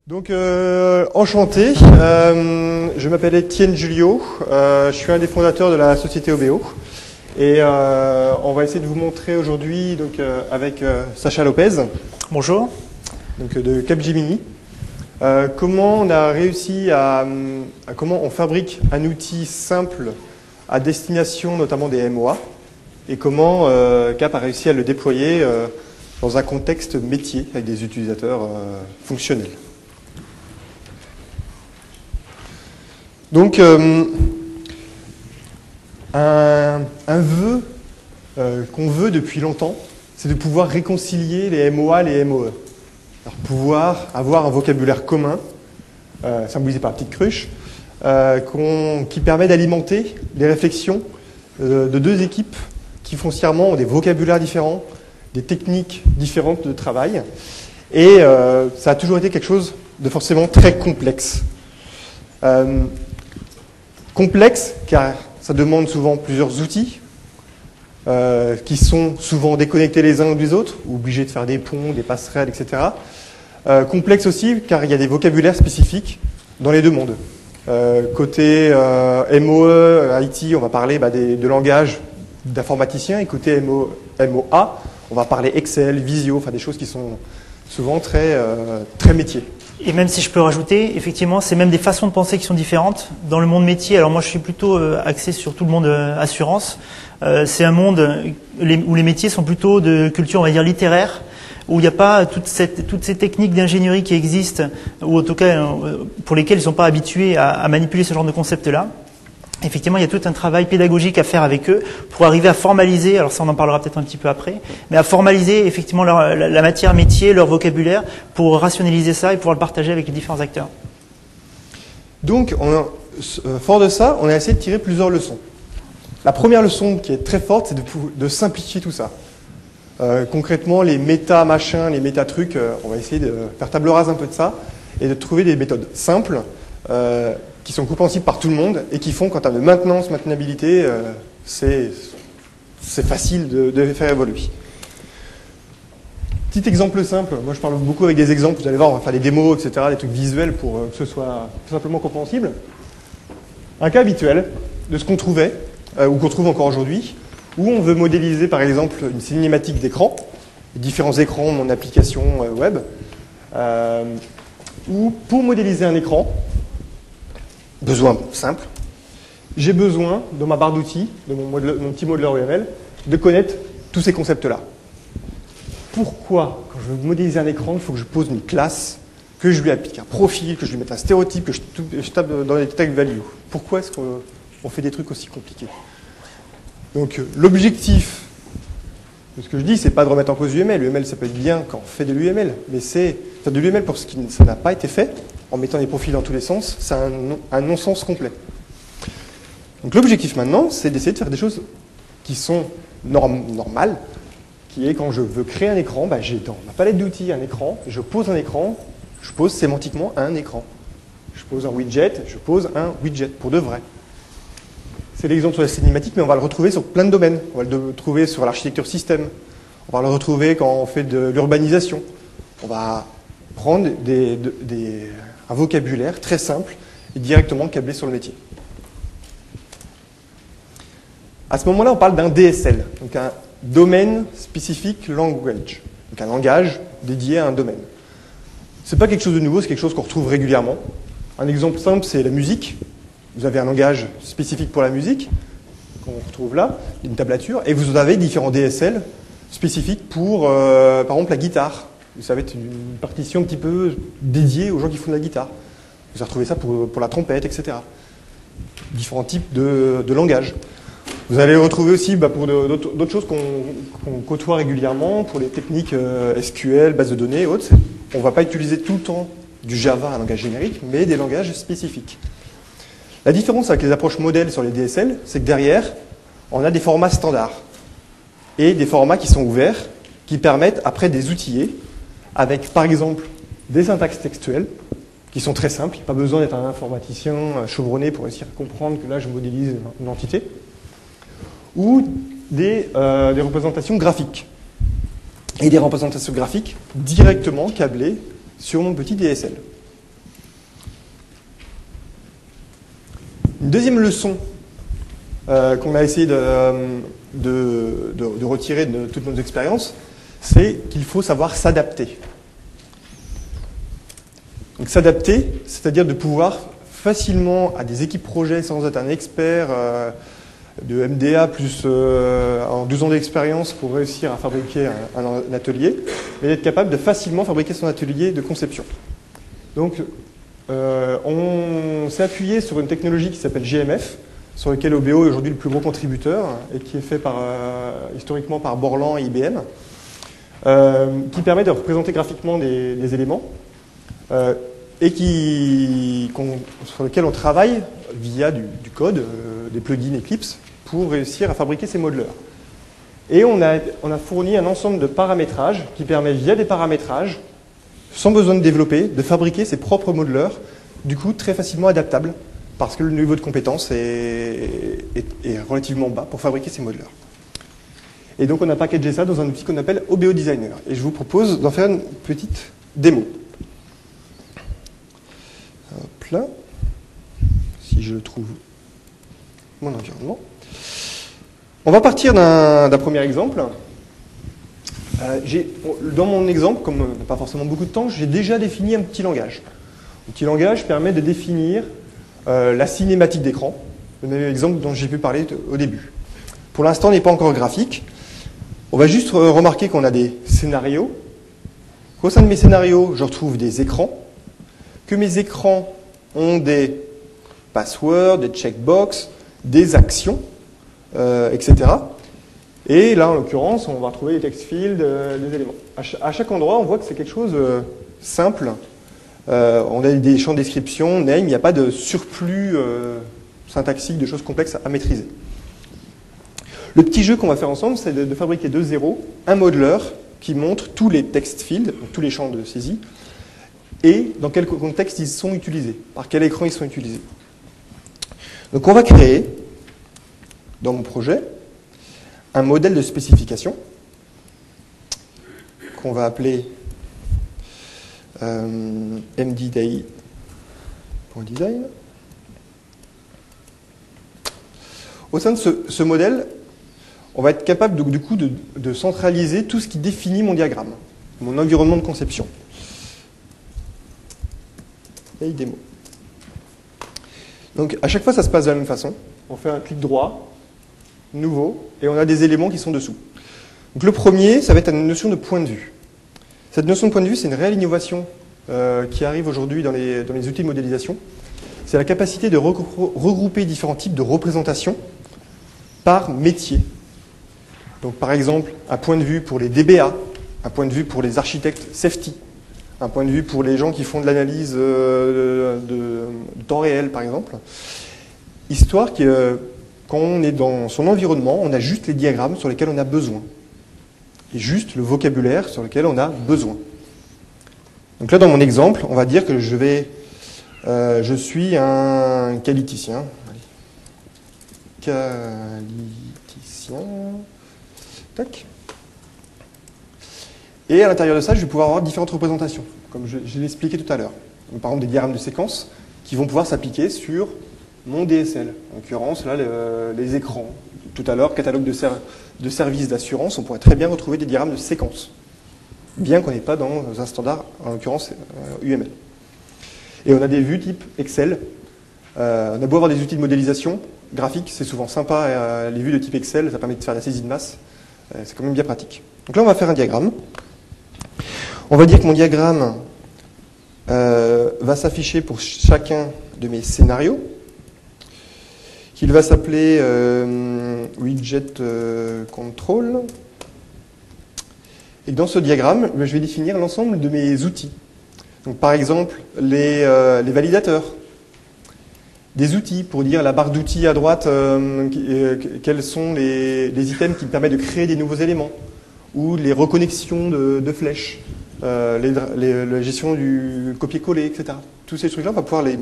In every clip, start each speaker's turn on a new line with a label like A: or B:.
A: Donc, enchanté, je m'appelle Étienne Julliot, je suis un des fondateurs de la société OBO et on va essayer de vous montrer aujourd'hui avec Sacha Lopez.
B: Bonjour.
A: Donc, de Capgemini, comment on a réussi comment on fabrique un outil simple à destination notamment des MOA et comment Cap a réussi à le déployer dans un contexte métier avec des utilisateurs fonctionnels. Donc, un vœu qu'on veut depuis longtemps, c'est de pouvoir réconcilier les MOA et les MOE. Alors, pouvoir avoir un vocabulaire commun, symbolisé par la petite cruche, qui permet d'alimenter les réflexions de deux équipes qui foncièrement ont des vocabulaires différents, des techniques différentes de travail. Et ça a toujours été quelque chose de forcément très complexe. Complexe, car ça demande souvent plusieurs outils qui sont souvent déconnectés les uns des autres, obligés de faire des ponts, des passerelles, etc. Complexe aussi, car il y a des vocabulaires spécifiques dans les deux mondes. Côté MOE, IT, on va parler de langage d'informaticien, et côté MOA, on va parler Excel, Visio, enfin des choses qui sont souvent très métiers.
B: Et même si je peux rajouter, effectivement, c'est même des façons de penser qui sont différentes. Dans le monde métier, alors moi je suis plutôt axé sur tout le monde assurance. C'est un monde où les métiers sont plutôt de culture, on va dire, littéraire, où il n'y a pas toutes ces techniques d'ingénierie qui existent, ou en tout cas pour lesquelles ils ne sont pas habitués à manipuler ce genre de concept-là. Effectivement, il y a tout un travail pédagogique à faire avec eux pour arriver à formaliser, alors ça on en parlera peut-être un petit peu après, mais à formaliser effectivement la matière métier, leur vocabulaire, pour rationaliser ça et pouvoir le partager avec les différents acteurs.
A: Donc, fort de ça, on a essayé de tirer plusieurs leçons. La première leçon qui est très forte, c'est de simplifier tout ça. Concrètement, les méta-machins, les méta-trucs, on va essayer de faire table rase un peu de ça et de trouver des méthodes simples qui sont compréhensibles par tout le monde et qui font qu'en termes de maintenance, maintenabilité, c'est facile de faire évoluer. Petit exemple simple, moi je parle beaucoup avec des exemples, vous allez voir, on va faire des démos, etc., des trucs visuels pour que ce soit tout simplement compréhensible. Un cas habituel de ce qu'on trouvait, ou qu'on trouve encore aujourd'hui, où on veut modéliser par exemple une cinématique d'écran, différents écrans de mon application web, ou pour modéliser un écran, besoin simple, j'ai besoin, dans ma barre d'outils, de mon petit modeleur UML, de connaître tous ces concepts-là. Pourquoi, quand je veux modéliser un écran, il faut que je pose une classe, que je lui applique un profil, que je lui mette un stéréotype, que je tape dans les tag values? Pourquoi est-ce qu'on fait des trucs aussi compliqués? Donc l'objectif de ce que je dis, c'est pas de remettre en cause l'UML. L'UML, ça peut être bien quand on fait de l'UML, mais c'est faire de l'UML pour ce qui ça n'a pas été fait, en mettant des profils dans tous les sens, c'est un non-sens complet. Donc l'objectif maintenant, c'est d'essayer de faire des choses qui sont normales, qui est quand je veux créer un écran, j'ai dans ma palette d'outils un écran, je pose un écran, je pose sémantiquement un écran. Je pose un widget, je pose un widget, pour de vrai. C'est l'exemple sur la cinématique, mais on va le retrouver sur plein de domaines. On va le retrouver sur l'architecture système, on va le retrouver quand on fait de l'urbanisation. On va prendre un vocabulaire très simple et directement câblé sur le métier. À ce moment-là, on parle d'un DSL, donc un Domain Specific Language, donc un langage dédié à un domaine. Ce n'est pas quelque chose de nouveau, c'est quelque chose qu'on retrouve régulièrement. Un exemple simple, c'est la musique. Vous avez un langage spécifique pour la musique, qu'on retrouve là, une tablature, et vous avez différents DSL spécifiques pour, par exemple, la guitare. Ça va être une partition un petit peu dédiée aux gens qui font de la guitare. Vous allez retrouver ça pour la trompette, etc. Différents types de langage. Vous allez retrouver aussi pour d'autres choses qu'on côtoie régulièrement, pour les techniques SQL, base de données et autres. On ne va pas utiliser tout le temps du Java, un langage générique, mais des langages spécifiques. La différence avec les approches modèles sur les DSL, c'est que derrière, on a des formats standards et des formats qui sont ouverts, qui permettent après des outillés avec, par exemple, des syntaxes textuelles qui sont très simples. Il n'y a pas besoin d'être un informaticien chevronné pour réussir à comprendre que là, je modélise une entité. Ou des représentations graphiques. Et des représentations graphiques directement câblées sur mon petit DSL. Une deuxième leçon qu'on a essayé de retirer de toutes nos expériences, c'est qu'il faut savoir s'adapter. Donc s'adapter, c'est-à-dire de pouvoir facilement à des équipes projets sans être un expert de MDA plus en 12 ans d'expérience pour réussir à fabriquer un atelier, mais d'être capable de facilement fabriquer son atelier de conception. Donc on s'est appuyé sur une technologie qui s'appelle GMF, sur lequel OBO est aujourd'hui le plus gros contributeur et qui est fait historiquement par Borland et IBM, qui permet de représenter graphiquement des éléments et sur lequel on travaille via du code, des plugins Eclipse, pour réussir à fabriquer ces modeleurs. Et on a fourni un ensemble de paramétrages qui permet, via des paramétrages, sans besoin de développer, de fabriquer ses propres modeleurs, du coup très facilement adaptables, parce que le niveau de compétence est relativement bas pour fabriquer ces modeleurs. Et donc on a packagé ça dans un outil qu'on appelle OBO Designer. Et je vous propose d'en faire une petite démo. Hop là. Si je trouve mon environnement. On va partir d'un premier exemple. Dans mon exemple, comme on n'a pas forcément beaucoup de temps, j'ai déjà défini un petit langage. Un petit langage permet de définir la cinématique d'écran, l'exemple dont j'ai pu parler au début. Pour l'instant, il n'est pas encore graphique. On va juste remarquer qu'on a des scénarios. Au sein de mes scénarios, je retrouve des écrans. Que mes écrans ont des passwords, des checkbox, des actions, etc. Et là, en l'occurrence, on va retrouver des text fields, des éléments. À chaque endroit, on voit que c'est quelque chose simple. On a des champs de description, name, il n'y a pas de surplus syntaxique, de choses complexes à maîtriser. Le petit jeu qu'on va faire ensemble, c'est de fabriquer de zéro un modeleur qui montre tous les text fields, donc tous les champs de saisie, et dans quel contexte ils sont utilisés, par quel écran ils sont utilisés. Donc on va créer, dans mon projet, un modèle de spécification qu'on va appeler mddi.design. Au sein de ce modèle, on va être capable du coup de centraliser tout ce qui définit mon diagramme, mon environnement de conception. Et démo. Donc à chaque fois, ça se passe de la même façon. On fait un clic droit, nouveau, et on a des éléments qui sont dessous. Donc le premier, ça va être une notion de point de vue. Cette notion de point de vue, c'est une réelle innovation qui arrive aujourd'hui dans les outils de modélisation. C'est la capacité de regrouper différents types de représentations par métier. Donc par exemple, un point de vue pour les DBA, un point de vue pour les architectes safety, un point de vue pour les gens qui font de l'analyse de temps réel, par exemple. Histoire que quand on est dans son environnement, on a juste les diagrammes sur lesquels on a besoin. Et juste le vocabulaire sur lequel on a besoin. Donc là, dans mon exemple, on va dire que je suis un qualiticien. Qualiticien. Tac. Et à l'intérieur de ça, je vais pouvoir avoir différentes représentations, comme je l'ai expliqué tout à l'heure. Par exemple, des diagrammes de séquence qui vont pouvoir s'appliquer sur mon DSL. En l'occurrence, là, les écrans. Tout à l'heure, catalogue de services d'assurance, on pourrait très bien retrouver des diagrammes de séquence, bien qu'on n'est pas dans un standard, en l'occurrence UML. Et on a des vues type Excel. On a beau avoir des outils de modélisation graphique, c'est souvent sympa. Les vues de type Excel, ça permet de faire la saisie de masse. C'est quand même bien pratique. Donc là, on va faire un diagramme. On va dire que mon diagramme va s'afficher pour chacun de mes scénarios, qu'il va s'appeler widget control. Et dans ce diagramme, je vais définir l'ensemble de mes outils. Donc, par exemple, les validateurs. Des outils pour dire la barre d'outils à droite, quels sont les items qui me permettent de créer des nouveaux éléments, ou les reconnexions de flèches, la gestion du copier-coller, etc. Tous ces trucs-là, on va pouvoir les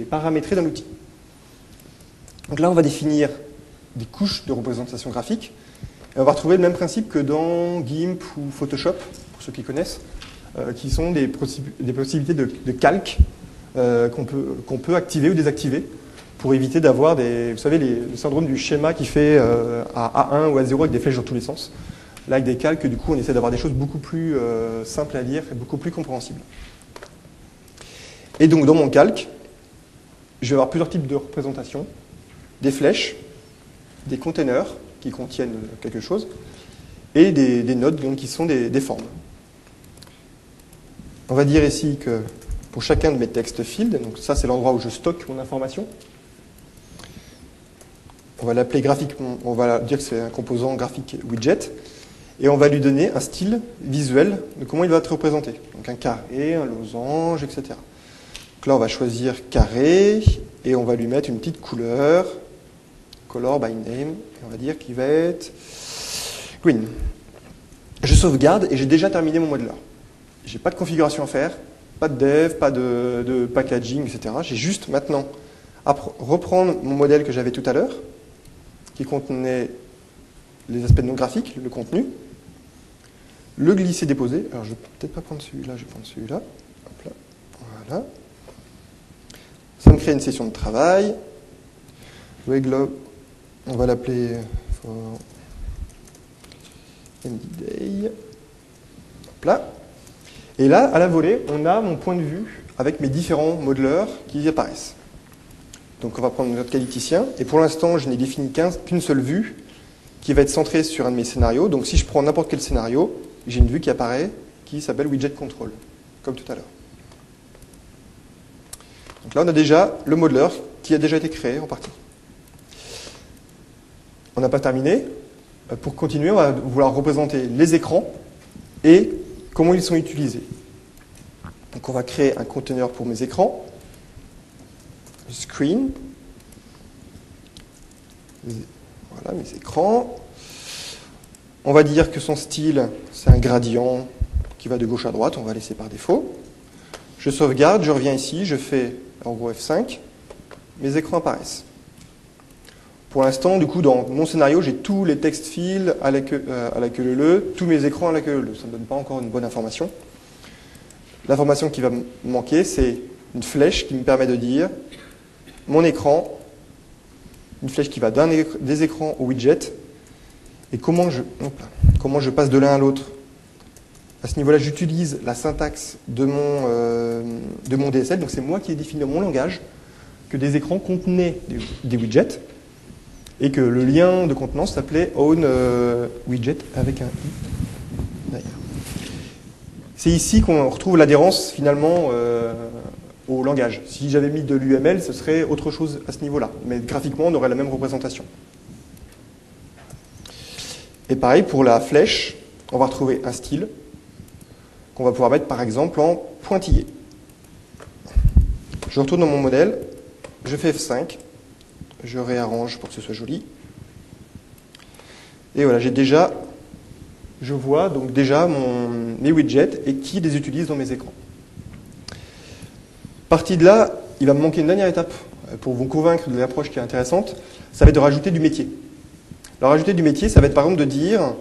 A: paramétrer dans l'outil. Donc là, on va définir des couches de représentation graphique. Et on va retrouver le même principe que dans GIMP ou Photoshop, pour ceux qui connaissent, qui sont des possibilités de calque qu'on peut activer ou désactiver pour éviter d'avoir vous savez, le syndrome du schéma qui fait à A1 ou à 0 avec des flèches dans tous les sens. Là, avec des calques, du coup, on essaie d'avoir des choses beaucoup plus simples à lire et beaucoup plus compréhensibles. Et donc, dans mon calque, je vais avoir plusieurs types de représentations. Des flèches, des containers qui contiennent quelque chose, et des nodes donc, qui sont des formes. On va dire ici que pour chacun de mes text fields, donc ça c'est l'endroit où je stocke mon information, on va l'appeler graphiquement, on va dire que c'est un composant graphique widget, et on va lui donner un style visuel de comment il va être représenté. Donc un carré, un losange, etc. Donc là on va choisir carré, et on va lui mettre une petite couleur, color by name, et on va dire qu'il va être green. Je sauvegarde et j'ai déjà terminé mon modeler. J'ai pas de configuration à faire, pas de dev, pas de packaging, etc. J'ai juste maintenant à reprendre mon modèle que j'avais tout à l'heure, qui contenait les aspects non graphiques, le contenu, le glisser-déposer. Alors je ne vais peut-être pas prendre celui-là, je vais prendre celui-là. Hop là. Voilà. Ça me crée une session de travail. Regular, on va l'appeler for MD-Day. Hop là. Et là, à la volée, on a mon point de vue avec mes différents modelers qui apparaissent. Donc on va prendre notre qualiticien, et pour l'instant, je n'ai défini qu'une seule vue qui va être centrée sur un de mes scénarios. Donc si je prends n'importe quel scénario, j'ai une vue qui apparaît qui s'appelle Widget Control, comme tout à l'heure. Donc là, on a déjà le modeler qui a déjà été créé en partie. On n'a pas terminé. Pour continuer, on va vouloir représenter les écrans et comment ils sont utilisés. Donc on va créer un conteneur pour mes écrans. Screen. Voilà mes écrans. On va dire que son style, c'est un gradient qui va de gauche à droite. On va laisser par défaut. Je sauvegarde, je reviens ici, je fais en gros F5. Mes écrans apparaissent. Pour l'instant, du coup, dans mon scénario, j'ai tous les text fields à la queue leu, tous mes écrans à la queue leu. Ça ne donne pas encore une bonne information. L'information qui va me manquer, c'est une flèche qui me permet de dire mon écran, une flèche qui va des écrans au widget, et comment je passe de l'un à l'autre. À ce niveau-là, j'utilise la syntaxe de mon DSL, donc c'est moi qui ai défini dans mon langage que des écrans contenaient des widgets, et que le lien de contenance s'appelait own widget avec un i derrière. C'est ici qu'on retrouve l'adhérence finalement au langage. Si j'avais mis de l'UML, ce serait autre chose à ce niveau-là, mais graphiquement, on aurait la même représentation. Et pareil, pour la flèche, on va retrouver un style qu'on va pouvoir mettre par exemple en pointillé. Je retourne dans mon modèle, je fais F5, je réarrange pour que ce soit joli. Et voilà, je vois donc déjà mes widgets et qui les utilise dans mes écrans. Partie de là, il va me manquer une dernière étape pour vous convaincre de l'approche qui est intéressante, ça va être de rajouter du métier. Alors rajouter du métier, ça va être par exemple de dire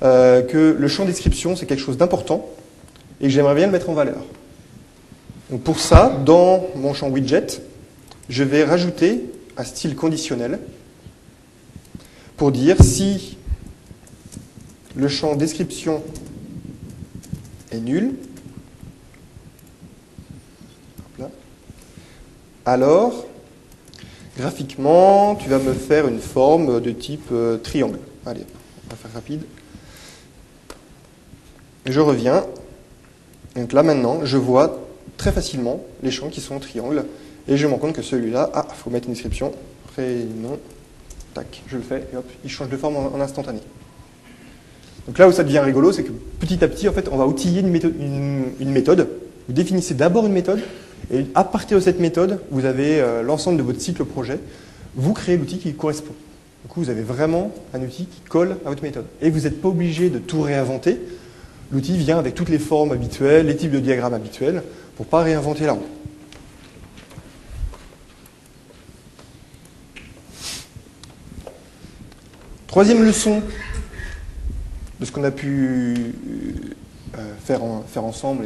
A: que le champ description c'est quelque chose d'important et que j'aimerais bien le mettre en valeur. Donc pour ça, dans mon champ widget, je vais rajouter un style conditionnel pour dire si le champ description est nul, alors graphiquement tu vas me faire une forme de type triangle. Allez, on va faire rapide. Et je reviens. Donc là maintenant, je vois très facilement les champs qui sont en triangle. Et je me rends compte que celui-là, il faut mettre une description, prénom, tac, je le fais, et hop, il change de forme en instantané. Donc là où ça devient rigolo, c'est que petit à petit, en fait, on va outiller une méthode. Vous définissez d'abord une méthode, et à partir de cette méthode, vous avez l'ensemble de votre cycle projet, vous créez l'outil qui correspond. Du coup, vous avez vraiment un outil qui colle à votre méthode. Et vous n'êtes pas obligé de tout réinventer. L'outil vient avec toutes les formes habituelles, les types de diagrammes habituels, pour ne pas réinventer la roue. Troisième leçon de ce qu'on a pu faire ensemble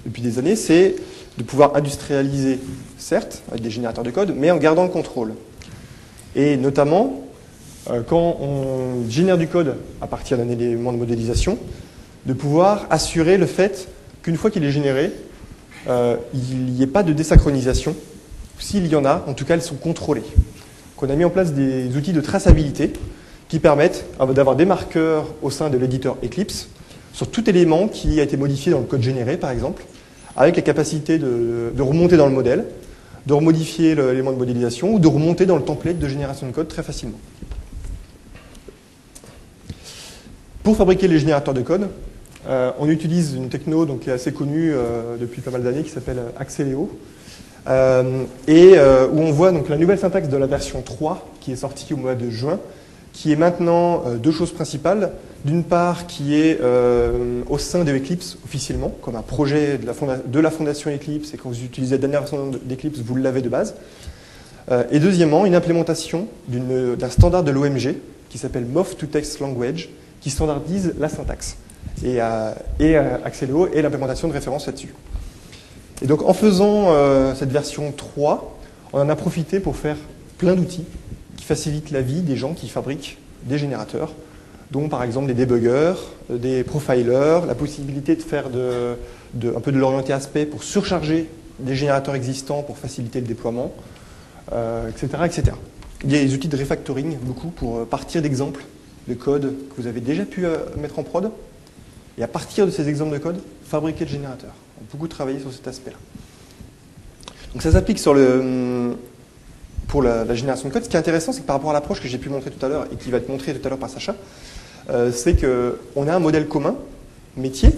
A: depuis des années, c'est de pouvoir industrialiser, certes, avec des générateurs de code, mais en gardant le contrôle. Et notamment, quand on génère du code à partir d'un élément de modélisation, de pouvoir assurer le fait qu'une fois qu'il est généré, il n'y ait pas de désynchronisation. S'il y en a, en tout cas, elles sont contrôlées. On a mis en place des outils de traçabilité qui permettent d'avoir des marqueurs au sein de l'éditeur Eclipse sur tout élément qui a été modifié dans le code généré, par exemple, avec la capacité de remonter dans le modèle, de remodifier l'élément de modélisation ou de remonter dans le template de génération de code très facilement. Pour fabriquer les générateurs de code, on utilise une techno qui est assez connue depuis pas mal d'années qui s'appelle Axeleo, où on voit donc la nouvelle syntaxe de la version 3 qui est sortie au mois de juin, qui est maintenant deux choses principales. D'une part, qui est au sein de Eclipse officiellement, comme un projet de la fondation Eclipse, et quand vous utilisez la dernière version d'Eclipse, vous l'avez de base. Et deuxièmement, une implémentation d'un standard de l'OMG qui s'appelle Mof to Text Language, qui standardise la syntaxe. Et Axeleo est l'implémentation de référence là-dessus. Et donc, en faisant cette version 3, on en a profité pour faire plein d'outils qui facilitent la vie des gens qui fabriquent des générateurs, dont par exemple des débuggers, des profilers, la possibilité de faire un peu de l'orienté aspect pour surcharger des générateurs existants pour faciliter le déploiement, etc., etc. Il y a des outils de refactoring, beaucoup, pour partir d'exemples de code que vous avez déjà pu mettre en prod, et à partir de ces exemples de code, fabriquer le générateur. On a beaucoup travaillé sur cet aspect-là. Donc ça s'applique pour la génération de code. Ce qui est intéressant, c'est que par rapport à l'approche que j'ai pu montrer tout à l'heure et qui va être montrée tout à l'heure par Sacha, c'est qu'on a un modèle commun, métier,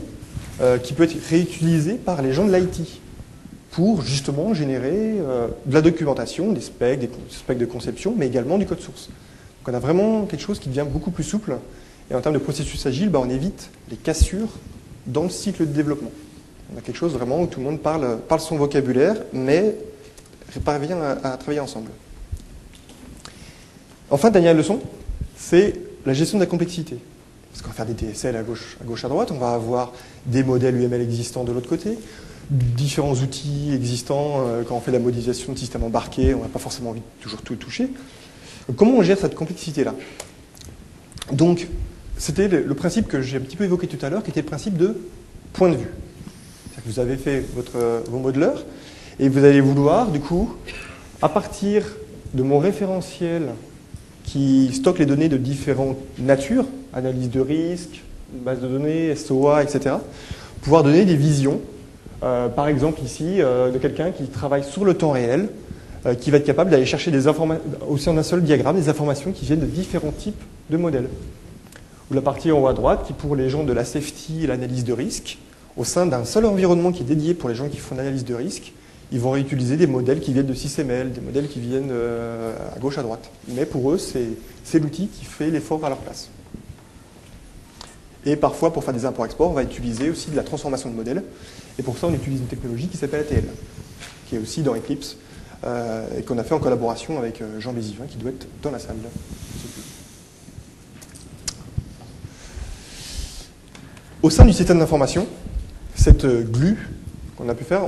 A: qui peut être réutilisé par les gens de l'IT pour justement générer de la documentation, des specs de conception, mais également du code source. Donc on a vraiment quelque chose qui devient beaucoup plus souple. Et en termes de processus agile, on évite les cassures dans le cycle de développement. On a quelque chose vraiment où tout le monde parle son vocabulaire, mais parvient à travailler ensemble. Enfin, dernière leçon, c'est la gestion de la complexité. Parce qu'on va faire des DSL à gauche, à droite, on va avoir des modèles UML existants de l'autre côté, différents outils existants. Quand on fait la modélisation de systèmes embarqués, on n'a pas forcément envie de toujours tout toucher. Donc, comment on gère cette complexité-là? Donc, c'était le principe que j'ai un petit peu évoqué tout à l'heure, qui était le principe de point de vue. C'est-à-dire que vous avez fait vos modeleurs, et vous allez vouloir, du coup, à partir de mon référentiel qui stocke les données de différentes natures, analyse de risque, base de données, SOA, etc., pouvoir donner des visions, par exemple ici, de quelqu'un qui travaille sur le temps réel, qui va être capable d'aller chercher des informations, au sein d'un seul diagramme, des informations qui viennent de différents types de modèles. Ou la partie en haut à droite, qui pour les gens de la safety et l'analyse de risque, au sein d'un seul environnement qui est dédié pour les gens qui font l'analyse de risque, ils vont réutiliser des modèles qui viennent de SysML, des modèles qui viennent à gauche, à droite. Mais pour eux, c'est l'outil qui fait l'effort à leur place. Et parfois, pour faire des imports-exports, on va utiliser aussi de la transformation de modèles. Et pour ça, on utilise une technologie qui s'appelle ATL, qui est aussi dans Eclipse, et qu'on a fait en collaboration avec Jean Bézivin, qui doit être dans la salle. Au sein du système d'information, cette glue qu'on a pu faire,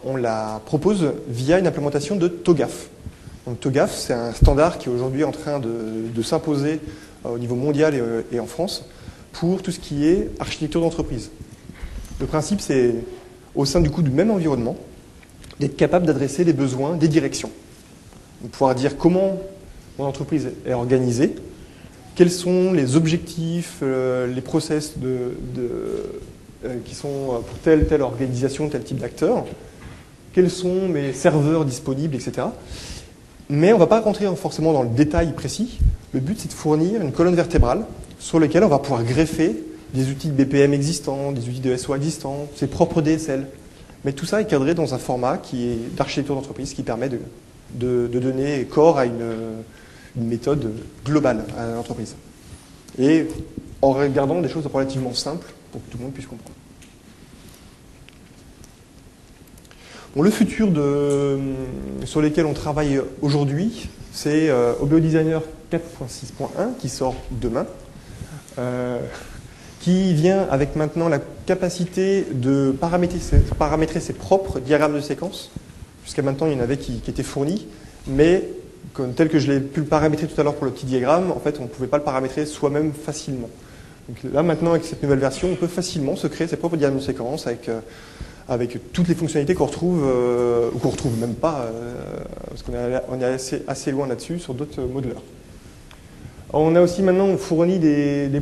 A: on la propose via une implémentation de TOGAF. Donc TOGAF, c'est un standard qui est aujourd'hui en train de s'imposer au niveau mondial et en France pour tout ce qui est architecture d'entreprise. Le principe, c'est au sein du même environnement, d'être capable d'adresser les besoins des directions. De pouvoir dire comment mon entreprise est organisée, quels sont les objectifs, les process qui sont pour telle organisation, tel type d'acteur, quels sont mes serveurs disponibles, etc. Mais on ne va pas rentrer forcément dans le détail précis. Le but, c'est de fournir une colonne vertébrale sur laquelle on va pouvoir greffer des outils de BPM existants, des outils de SOA existants, ses propres DSL. Mais tout ça est cadré dans un format qui est d'architecture d'entreprise qui permet de donner corps à une méthode globale à l'entreprise. Et en regardant des choses relativement simples pour que tout le monde puisse comprendre. Bon, le futur sur lequel on travaille aujourd'hui, c'est OBO Designer 4.6.1 qui sort demain, qui vient avec maintenant la capacité de paramétrer ses propres diagrammes de séquence. Jusqu'à maintenant, il y en avait qui étaient fournis, mais tel que je l'ai pu le paramétrer tout à l'heure pour le petit diagramme, en fait, on ne pouvait pas le paramétrer soi-même facilement. Donc là, maintenant, avec cette nouvelle version, on peut facilement se créer ses propres diagrammes de séquence avec toutes les fonctionnalités qu'on retrouve, ou qu'on ne retrouve même pas, parce qu'on est assez loin là-dessus sur d'autres modeleurs. On a aussi maintenant fourni des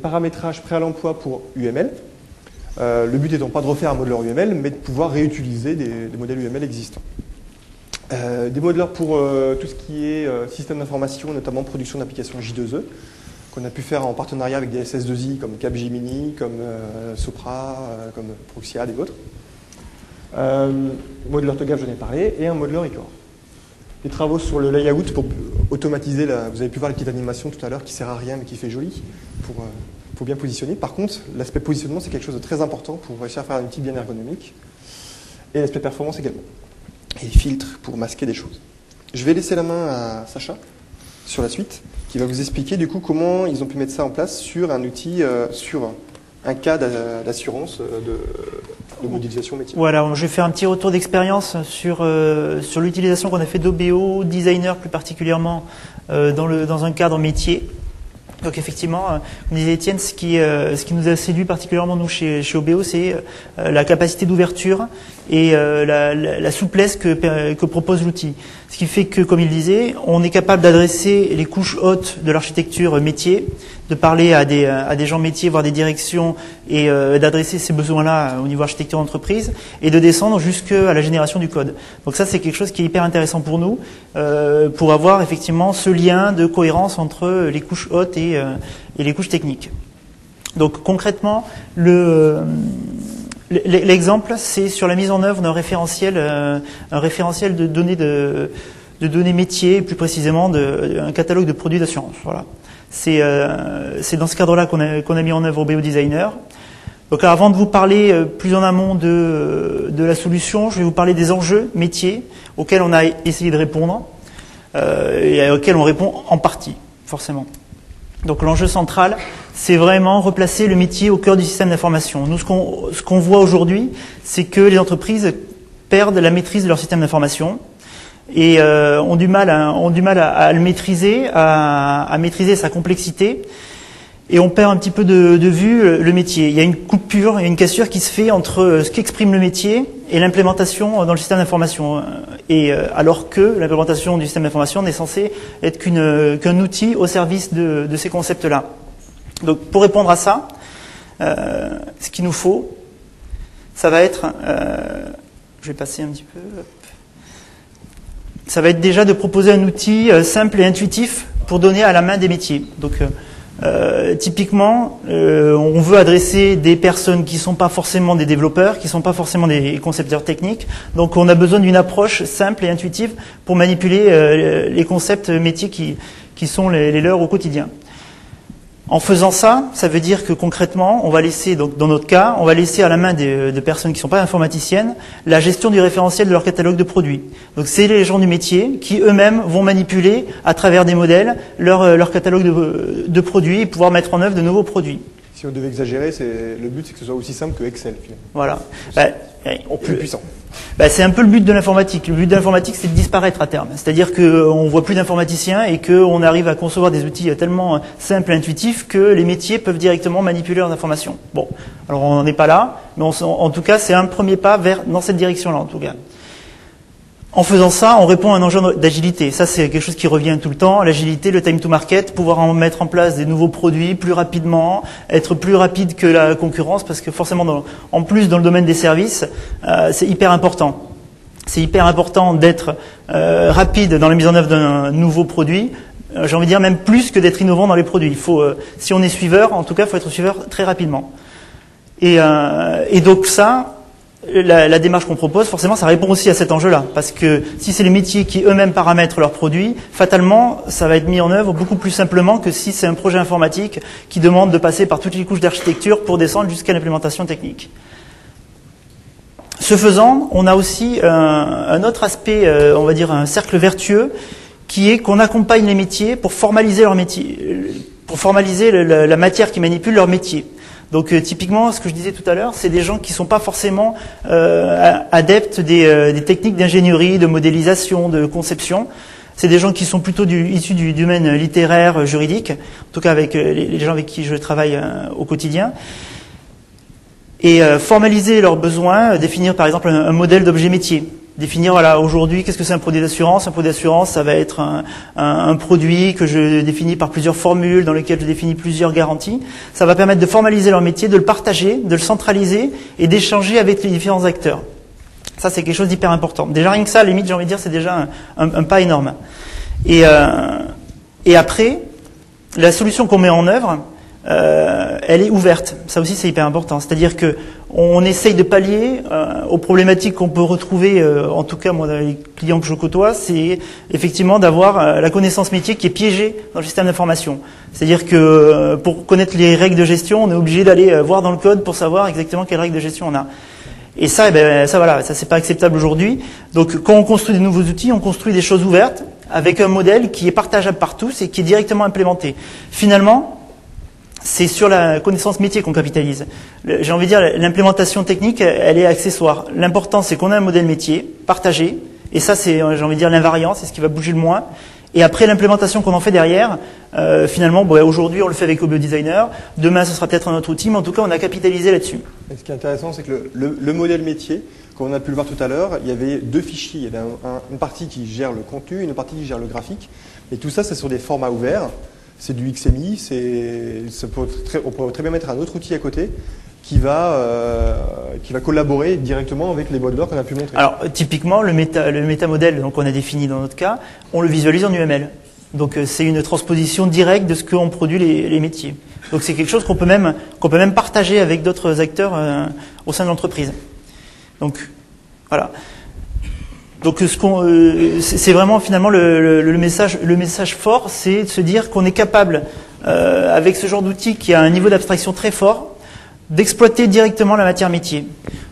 A: paramétrages prêts à l'emploi pour UML. Le but étant pas de refaire un modeleur UML, mais de pouvoir réutiliser des modèles UML existants. Des modeleurs pour tout ce qui est système d'information, notamment production d'applications J2E, qu'on a pu faire en partenariat avec des SS2I comme Capgemini, comme Sopra, comme Proxiad et autres. Modeleur TOGAF, j'en ai parlé, et un modeleur Icor. Des travaux sur le layout pour automatiser, vous avez pu voir la petite animation tout à l'heure qui sert à rien mais qui fait joli pour bien positionner. Par contre, l'aspect positionnement, c'est quelque chose de très important pour réussir à faire un outil bien ergonomique. Et l'aspect performance également. Et filtres pour masquer des choses. Je vais laisser la main à Sacha sur la suite, qui va vous expliquer du coup comment ils ont pu mettre ça en place sur un outil, sur un cas d'assurance de modélisation métier.
B: Voilà, je vais faire un petit retour d'expérience sur l'utilisation qu'on a fait d'OBO, Designer plus particulièrement dans un cadre métier. Donc effectivement, comme disait Étienne, ce qui nous a séduit particulièrement nous chez OBO, c'est la capacité d'ouverture et la souplesse que propose l'outil. Ce qui fait que, comme il disait, on est capable d'adresser les couches hautes de l'architecture métier, de parler à des gens métiers, voire des directions, et d'adresser ces besoins-là au niveau architecture d'entreprise, et de descendre jusqu'à la génération du code. Donc ça, c'est quelque chose qui est hyper intéressant pour nous, pour avoir effectivement ce lien de cohérence entre les couches hautes et les couches techniques. Donc concrètement, l'exemple, c'est sur la mise en œuvre d'un référentiel, de données métiers, plus précisément un catalogue de produits d'assurance. Voilà. C'est dans ce cadre-là qu'on a mis en œuvre OBO Designer. Donc avant de vous parler plus en amont de la solution, je vais vous parler des enjeux métiers auxquels on a essayé de répondre et auxquels on répond en partie, forcément. Donc l'enjeu central, c'est vraiment replacer le métier au cœur du système d'information. Nous, ce qu'on voit aujourd'hui, c'est que les entreprises perdent la maîtrise de leur système d'information et ont du mal à le maîtriser, à maîtriser sa complexité, et on perd un petit peu de vue le métier. Il y a une coupure, il y a une cassure qui se fait entre ce qu'exprime le métier et l'implémentation dans le système d'information. Et alors que l'implémentation du système d'information n'est censée être qu'un outil au service de ces concepts-là. Donc pour répondre à ça, ce qu'il nous faut, ça va être, je vais passer un petit peu, hop. Ça va être déjà de proposer un outil simple et intuitif pour donner à la main des métiers. Donc typiquement, on veut adresser des personnes qui ne sont pas forcément des développeurs, qui ne sont pas forcément des concepteurs techniques. Donc on a besoin d'une approche simple et intuitive pour manipuler les concepts métiers qui sont les leurs au quotidien. En faisant ça, ça veut dire que concrètement, on va laisser, donc dans notre cas, on va laisser à la main de personnes qui ne sont pas informaticiennes la gestion du référentiel de leur catalogue de produits. Donc c'est les gens du métier qui eux-mêmes vont manipuler à travers des modèles leur catalogue de produits et pouvoir mettre en œuvre de nouveaux produits.
A: Si on devait exagérer, le but c'est que ce soit aussi simple que Excel finalement.
B: Voilà.
A: En plus puissant.
B: C'est un peu le but de l'informatique. Le but de l'informatique, c'est de disparaître à terme. C'est-à-dire qu'on voit plus d'informaticiens et qu'on arrive à concevoir des outils tellement simples et intuitifs que les métiers peuvent directement manipuler leurs informations. Bon, alors on n'en est pas là, mais en tout cas, c'est un premier pas dans cette direction-là, en tout cas. En faisant ça, on répond à un enjeu d'agilité. Ça, c'est quelque chose qui revient tout le temps. L'agilité, le time to market, pouvoir mettre en place des nouveaux produits plus rapidement, être plus rapide que la concurrence, parce que forcément, en plus, dans le domaine des services, c'est hyper important. C'est hyper important d'être rapide dans la mise en œuvre d'un nouveau produit. J'ai envie de dire même plus que d'être innovant dans les produits. Il faut, si on est suiveur, en tout cas, il faut être suiveur très rapidement. Et donc ça, la démarche qu'on propose, forcément, ça répond aussi à cet enjeu-là. Parce que si c'est les métiers qui eux-mêmes paramètrent leurs produits, fatalement, ça va être mis en œuvre beaucoup plus simplement que si c'est un projet informatique qui demande de passer par toutes les couches d'architecture pour descendre jusqu'à l'implémentation technique. Ce faisant, on a aussi un autre aspect, on va dire un cercle vertueux, qui est qu'on accompagne les métiers pour formaliser leur métier, pour formaliser la matière qui manipule leur métier. Donc typiquement, ce que je disais tout à l'heure, c'est des gens qui sont pas forcément adeptes des techniques d'ingénierie, de modélisation, de conception. C'est des gens qui sont plutôt issus du domaine littéraire, juridique, en tout cas avec les gens avec qui je travaille au quotidien. Et formaliser leurs besoins, définir par exemple un modèle d'objet métier. Définir, voilà, aujourd'hui, qu'est-ce que c'est un produit d'assurance? Un produit d'assurance, ça va être un produit que je définis par plusieurs formules, dans lesquelles je définis plusieurs garanties. Ça va permettre de formaliser leur métier, de le partager, de le centraliser et d'échanger avec les différents acteurs. Ça, c'est quelque chose d'hyper important. Déjà, rien que ça, à la limite, j'ai envie de dire, c'est déjà un pas énorme. Et après, la solution qu'on met en œuvre, elle est ouverte. Ça aussi, c'est hyper important. C'est-à-dire que on essaye de pallier aux problématiques qu'on peut retrouver, en tout cas, moi, dans les clients que je côtoie, c'est effectivement d'avoir la connaissance métier qui est piégée dans le système d'information. C'est-à-dire que pour connaître les règles de gestion, on est obligé d'aller voir dans le code pour savoir exactement quelles règles de gestion on a. Et ça, voilà, ça c'est pas acceptable aujourd'hui. Donc, quand on construit de nouveaux outils, on construit des choses ouvertes avec un modèle qui est partageable par tous et qui est directement implémenté. Finalement, c'est sur la connaissance métier qu'on capitalise. J'ai envie de dire, l'implémentation technique, elle est accessoire. L'important, c'est qu'on a un modèle métier partagé, et ça, c'est, j'ai envie de dire, l'invariant, c'est ce qui va bouger le moins. Et après, l'implémentation qu'on en fait derrière, finalement, aujourd'hui, on le fait avec OBO Designer. Demain, ce sera peut-être un autre outil, mais en tout cas, on a capitalisé là-dessus.
A: Et ce qui est intéressant, c'est que le modèle métier, comme on a pu le voir tout à l'heure, il y avait deux fichiers. Il y avait une partie qui gère le contenu, une partie qui gère le graphique. Et tout ça, c'est sur des formats ouverts. C'est du XMI, on pourrait très bien mettre un autre outil à côté qui va collaborer directement avec les modeleurs qu'on a pu montrer.
B: Alors, typiquement, le métamodèle qu'on a défini dans notre cas, on le visualise en UML. Donc, c'est une transposition directe de ce qu'ont produit les métiers. Donc, c'est quelque chose qu'on peut même partager avec d'autres acteurs au sein de l'entreprise. Donc, voilà. Donc c'est vraiment finalement le message fort, c'est de se dire qu'on est capable, avec ce genre d'outil qui a un niveau d'abstraction très fort, d'exploiter directement la matière métier.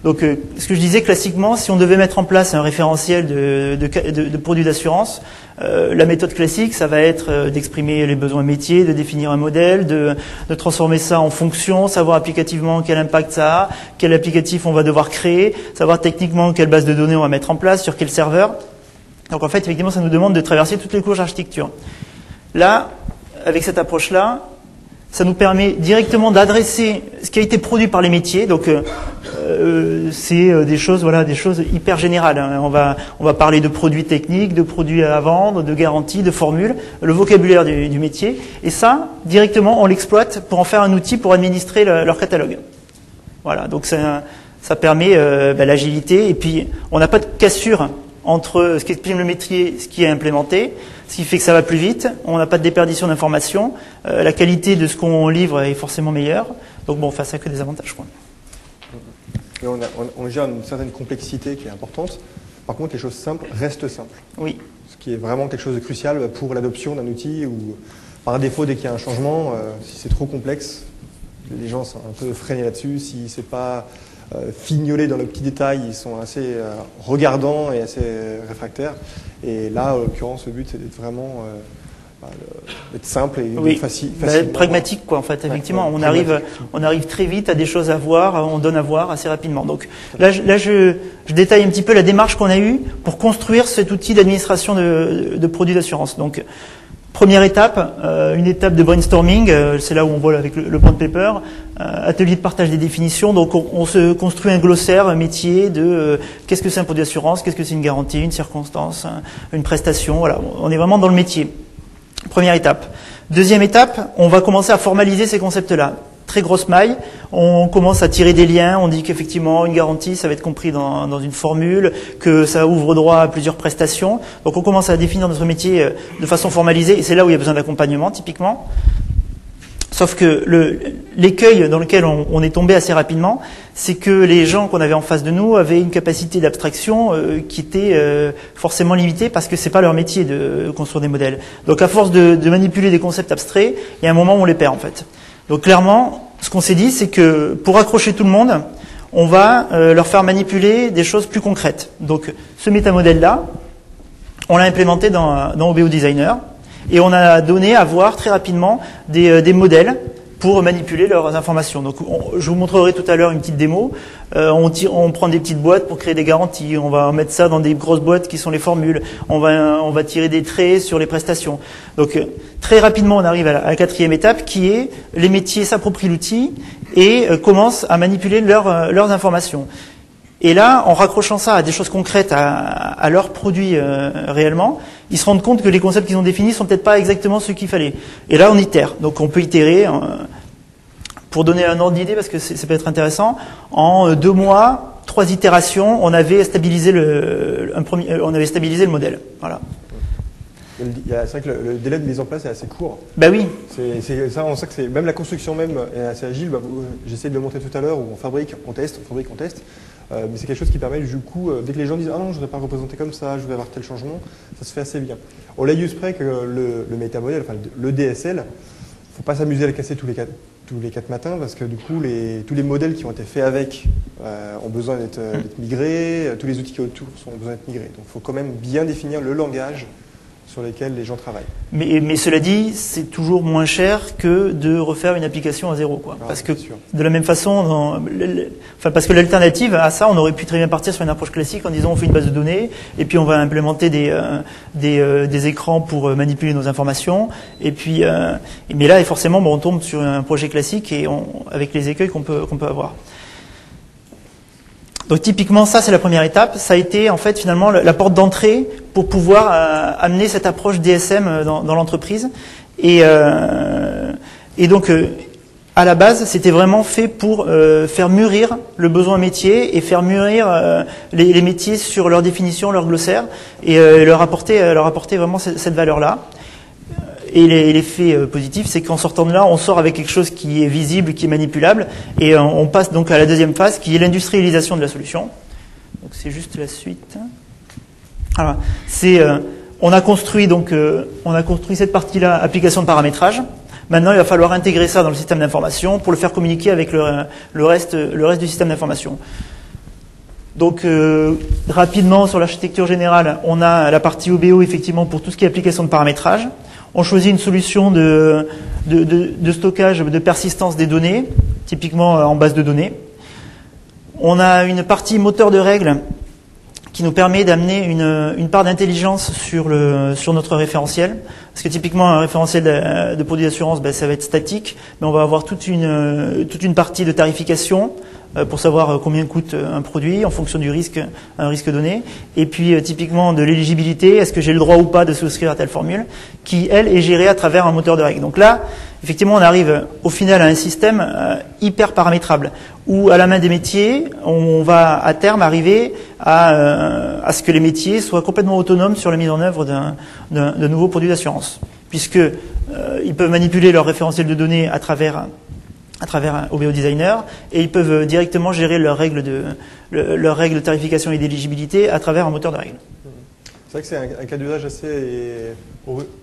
B: Donc ce que je disais classiquement, si on devait mettre en place un référentiel de produits d'assurance, la méthode classique, ça va être d'exprimer les besoins métiers, de définir un modèle, de transformer ça en fonction, savoir applicativement quel impact ça a, quel applicatif on va devoir créer, savoir techniquement quelle base de données on va mettre en place, sur quel serveur. Donc en fait, effectivement, ça nous demande de traverser toutes les couches d'architecture. Là, avec cette approche-là, ça nous permet directement d'adresser ce qui a été produit par les métiers. Donc, c'est des choses, voilà, des choses hyper générales. On va parler de produits techniques, de produits à vendre, de garanties, de formules, le vocabulaire du métier. Et ça, directement, on l'exploite pour en faire un outil pour administrer leur catalogue. Voilà. Donc, ça permet l'agilité. Et puis, on n'a pas de cassure entre ce qui exprime le métier et ce qui est implémenté, ce qui fait que ça va plus vite, on n'a pas de déperdition d'informations, la qualité de ce qu'on livre est forcément meilleure, donc bon, ça n'a que des avantages, quoi.
A: Et on gère une certaine complexité qui est importante, par contre les choses simples restent simples.
B: Oui.
A: Ce qui est vraiment quelque chose de crucial pour l'adoption d'un outil, ou par défaut dès qu'il y a un changement, si c'est trop complexe, les gens sont un peu freinés là-dessus, si c'est pas fignolés dans le petit détail, ils sont assez regardants et assez réfractaires. Et là, en l'occurrence, le but, c'est d'être vraiment d'être simple et
B: oui.
A: facile.
B: Pragmatique, quoi, en fait. Effectivement, on arrive très vite à des choses à voir, on donne à voir assez rapidement. Donc là, je détaille un petit peu la démarche qu'on a eue pour construire cet outil d'administration de produits d'assurance. Donc, première étape, une étape de brainstorming, c'est là où on voit avec le brown paper, atelier de partage des définitions. Donc on se construit un glossaire, un métier de qu'est-ce que c'est un produit d'assurance, qu'est-ce que c'est une garantie, une circonstance, une prestation. Voilà, on est vraiment dans le métier. Première étape. Deuxième étape, on va commencer à formaliser ces concepts-là. Très grosse maille, on commence à tirer des liens, on dit qu'effectivement une garantie ça va être compris dans une formule, que ça ouvre droit à plusieurs prestations. Donc on commence à définir notre métier de façon formalisée et c'est là où il y a besoin d'accompagnement typiquement. Sauf que l'écueil dans lequel on est tombé assez rapidement, c'est que les gens qu'on avait en face de nous avaient une capacité d'abstraction qui était forcément limitée parce que c'est pas leur métier de construire des modèles. Donc à force de manipuler des concepts abstraits, il y a un moment où on les perd en fait. Donc clairement, ce qu'on s'est dit, c'est que pour accrocher tout le monde, on va leur faire manipuler des choses plus concrètes. Donc ce métamodèle-là, on l'a implémenté dans OBO Designer et on a donné à voir très rapidement des modèles pour manipuler leurs informations. Donc, je vous montrerai tout à l'heure une petite démo. On prend des petites boîtes pour créer des garanties. On va mettre ça dans des grosses boîtes qui sont les formules. On va tirer des traits sur les prestations. Donc, très rapidement, on arrive à la quatrième étape qui est les métiers s'approprient l'outil et commencent à manipuler leurs informations. Et là, en raccrochant ça à des choses concrètes, à leurs produits réellement, ils se rendent compte que les concepts qu'ils ont définis sont peut-être pas exactement ceux qu'il fallait. Et là, on itère. Donc, on peut itérer. Pour donner un ordre d'idée, parce que ça peut être intéressant, en 2 mois, 3 itérations, on avait stabilisé le modèle. Voilà.
A: C'est vrai que le délai de mise en place est assez court.
B: Ben oui.
A: Ça, on sait que même la construction même est assez agile. J'essaie de le montrer tout à l'heure où on fabrique, on teste. Mais c'est quelque chose qui permet du coup, dès que les gens disent « Ah non, je ne voudrais pas représenter comme ça, je voudrais avoir tel changement », ça se fait assez bien. Au laïus près que le métamodèle, enfin le DSL, il ne faut pas s'amuser à le casser tous les 4 matins parce que du coup, tous les modèles qui ont été faits avec ont besoin d'être migrés, tous les outils qui autour ont besoin d'être migrés. Donc il faut quand même bien définir le langage sur lesquels les gens travaillent.
B: Mais cela dit, c'est toujours moins cher que de refaire une application à zéro, quoi. Parce que de la même façon, parce que l'alternative à ça, on aurait pu très bien partir sur une approche classique en disant on fait une base de données et puis on va implémenter des écrans pour manipuler nos informations. Et puis, mais là, forcément, on tombe sur un projet classique et avec les écueils qu'on peut avoir. Donc typiquement, ça c'est la première étape. Ça a été en fait finalement la porte d'entrée pour pouvoir amener cette approche DSM dans l'entreprise. Et donc à la base, c'était vraiment fait pour faire mûrir le besoin métier et faire mûrir les métiers sur leur définition, leur glossaire et leur apporter vraiment cette valeur-là. Et l'effet positif, c'est qu'en sortant de là, on sort avec quelque chose qui est visible, qui est manipulable, et on passe donc à la deuxième phase, qui est l'industrialisation de la solution. Donc c'est juste la suite. Alors, on a construit cette partie-là, application de paramétrage. Maintenant, il va falloir intégrer ça dans le système d'information pour le faire communiquer avec le reste du système d'information. Donc, rapidement, sur l'architecture générale, on a la partie OBO, effectivement, pour tout ce qui est application de paramétrage. On choisit une solution de stockage, de persistance des données, typiquement en base de données. On a une partie moteur de règles qui nous permet d'amener une part d'intelligence sur notre référentiel. Parce que typiquement, un référentiel de produits d'assurance, ça va être statique, mais on va avoir toute une partie de tarification pour savoir combien coûte un produit en fonction du risque, un risque donné. Et puis typiquement de l'éligibilité, est-ce que j'ai le droit ou pas de souscrire à telle formule, qui elle est gérée à travers un moteur de règles. Donc là, effectivement, on arrive au final à un système hyper paramétrable, où à la main des métiers, on va à terme arriver à ce que les métiers soient complètement autonomes sur la mise en œuvre d'un nouveau produit d'assurance, puisque ils peuvent manipuler leur référentiel de données à travers un OBO designer, et ils peuvent directement gérer leurs règles de tarification et d'éligibilité à travers un moteur de règles.
A: C'est vrai que c'est un cas d'usage assez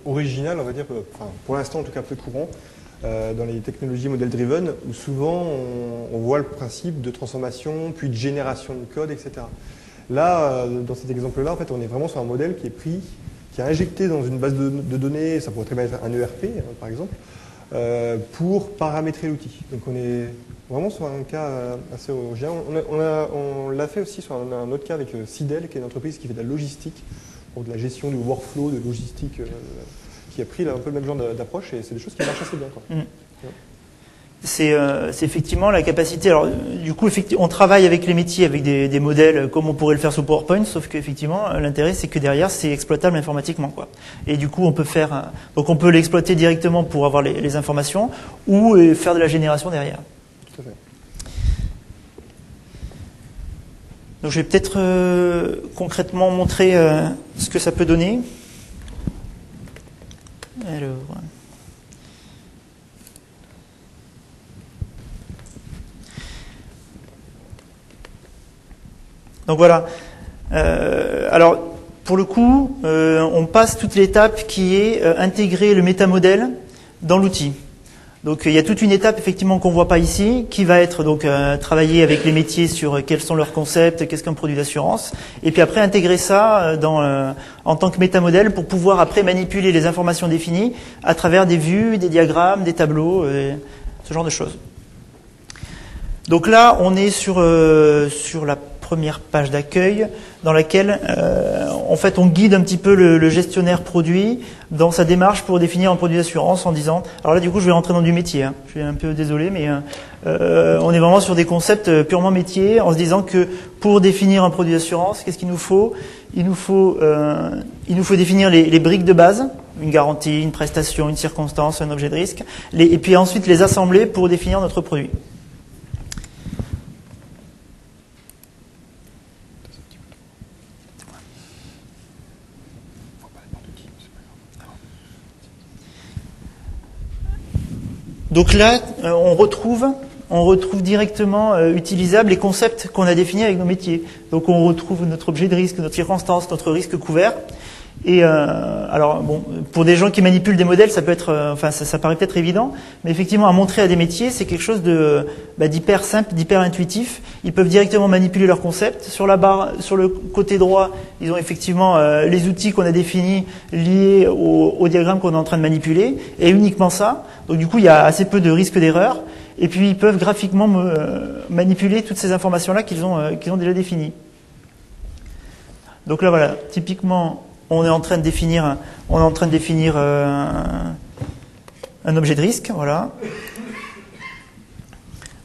A: original, on va dire, pour l'instant en tout cas peu courant, dans les technologies model-driven, où souvent on voit le principe de transformation, puis de génération de code, etc. Là, dans cet exemple-là, en fait, on est vraiment sur un modèle qui est pris, qui est injecté dans une base de données, ça pourrait très bien être un ERP, par exemple, pour paramétrer l'outil. Donc on est vraiment sur un cas assez original. On l'a fait aussi sur un autre cas avec Sidel, qui est une entreprise qui fait de la logistique, donc de la gestion du workflow, de logistique, qui a pris un peu le même genre d'approche, et c'est des choses qui marchent assez bien, quoi.
B: C'est effectivement la capacité. Alors, du coup, on travaille avec les métiers, avec des modèles comme on pourrait le faire sous PowerPoint, sauf qu'effectivement, l'intérêt, c'est que derrière, c'est exploitable informatiquement, quoi. Et du coup, on peut l'exploiter directement pour avoir les informations, ou faire de la génération derrière.
A: Tout à fait.
B: Donc, je vais peut-être concrètement montrer ce que ça peut donner. Alors. Donc voilà. Alors pour le coup, on passe toute l'étape qui est intégrer le métamodèle dans l'outil. Donc il y a toute une étape effectivement qu'on voit pas ici, qui va être donc travailler avec les métiers sur quels sont leurs concepts, qu'est-ce qu'un produit d'assurance, et puis après intégrer ça en tant que métamodèle pour pouvoir après manipuler les informations définies à travers des vues, des diagrammes, des tableaux. ce genre de choses. Donc là, on est sur la première page d'accueil dans laquelle, en fait, on guide un petit peu le gestionnaire produit dans sa démarche pour définir un produit d'assurance en disant... Alors là, du coup, je vais rentrer dans du métier. Hein. Je suis un peu désolé, mais on est vraiment sur des concepts purement métiers en se disant que pour définir un produit d'assurance, qu'est-ce qu'il nous faut ? Il nous faut définir les briques de base, une garantie, une prestation, une circonstance, un objet de risque, et puis ensuite les assembler pour définir notre produit. Donc là, on retrouve directement utilisables les concepts qu'on a définis avec nos métiers. Donc on retrouve notre objet de risque, notre circonstance, notre risque couvert. Et alors bon, pour des gens qui manipulent des modèles, ça peut être, ça paraît peut-être évident, mais effectivement à montrer à des métiers, c'est quelque chose d'hyper simple, d'hyper intuitif. Ils peuvent directement manipuler leurs concepts. Sur la barre, sur le côté droit, ils ont effectivement les outils qu'on a définis liés au diagramme qu'on est en train de manipuler, et uniquement ça. Donc du coup, il y a assez peu de risque d'erreur. Et puis ils peuvent graphiquement manipuler toutes ces informations-là qu'ils ont déjà définies. Donc là, voilà, typiquement. On est en train de définir un objet de risque, voilà.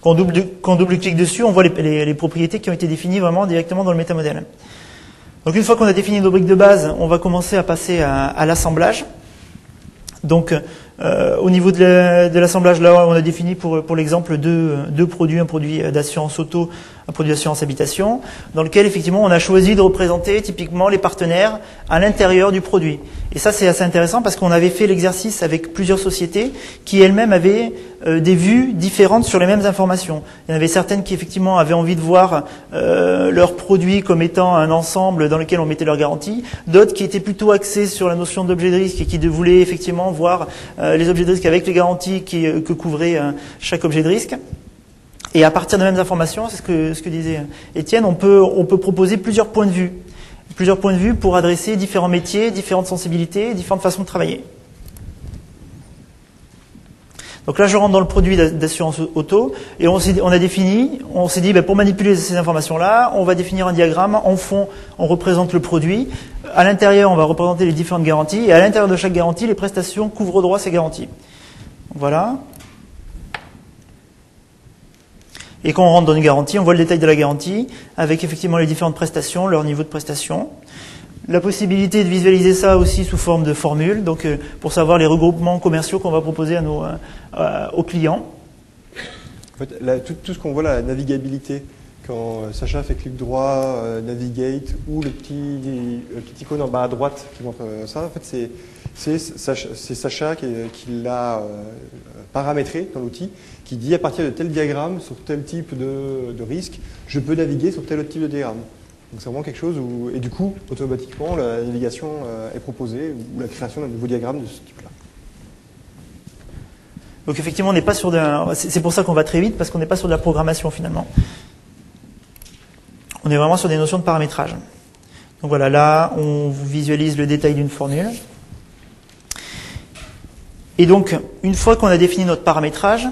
B: Quand on double-clique dessus, on voit les propriétés qui ont été définies vraiment directement dans le métamodèle. Donc une fois qu'on a défini nos briques de base, on va commencer à passer à l'assemblage. Donc au niveau de l'assemblage, là, on a défini pour l'exemple deux produits, un produit d'assurance auto, un produit d'assurance habitation, dans lequel effectivement on a choisi de représenter typiquement les partenaires à l'intérieur du produit. Et ça c'est assez intéressant parce qu'on avait fait l'exercice avec plusieurs sociétés qui elles-mêmes avaient des vues différentes sur les mêmes informations. Il y en avait certaines qui effectivement avaient envie de voir leurs produits comme étant un ensemble dans lequel on mettait leur garantie, d'autres qui étaient plutôt axées sur la notion d'objet de risque et qui voulaient effectivement voir les objets de risque avec les garanties que couvrait chaque objet de risque. Et à partir des mêmes informations, c'est ce que disait Étienne, on peut proposer plusieurs points de vue pour adresser différents métiers, différentes sensibilités, différentes façons de travailler. Donc là, je rentre dans le produit d'assurance auto et on s'est dit, pour manipuler ces informations-là, on va définir un diagramme. En fond, on représente le produit. À l'intérieur, on va représenter les différentes garanties et à l'intérieur de chaque garantie, les prestations couvrent droit ces garanties. Voilà. Et quand on rentre dans une garantie, on voit le détail de la garantie, avec effectivement les différentes prestations, leur niveau de prestation. La possibilité de visualiser ça aussi sous forme de formule, donc pour savoir les regroupements commerciaux qu'on va proposer aux clients.
A: En fait, là, tout ce qu'on voit là, la navigabilité, quand Sacha fait clic droit, navigate, ou le petit icône en bas à droite qui montre ça, en fait c'est Sacha qui l'a paramétré dans l'outil, qui dit à partir de tel diagramme, sur tel type de risque, je peux naviguer sur tel autre type de diagramme. Donc c'est vraiment quelque chose où, et du coup, automatiquement, la navigation est proposée, ou la création d'un nouveau diagramme de ce type-là.
B: Donc effectivement, on n'est pas sur c'est pour ça qu'on va très vite, parce qu'on n'est pas sur de la programmation finalement. On est vraiment sur des notions de paramétrage. Donc voilà, là, on visualise le détail d'une formule. Et donc, une fois qu'on a défini notre paramétrage,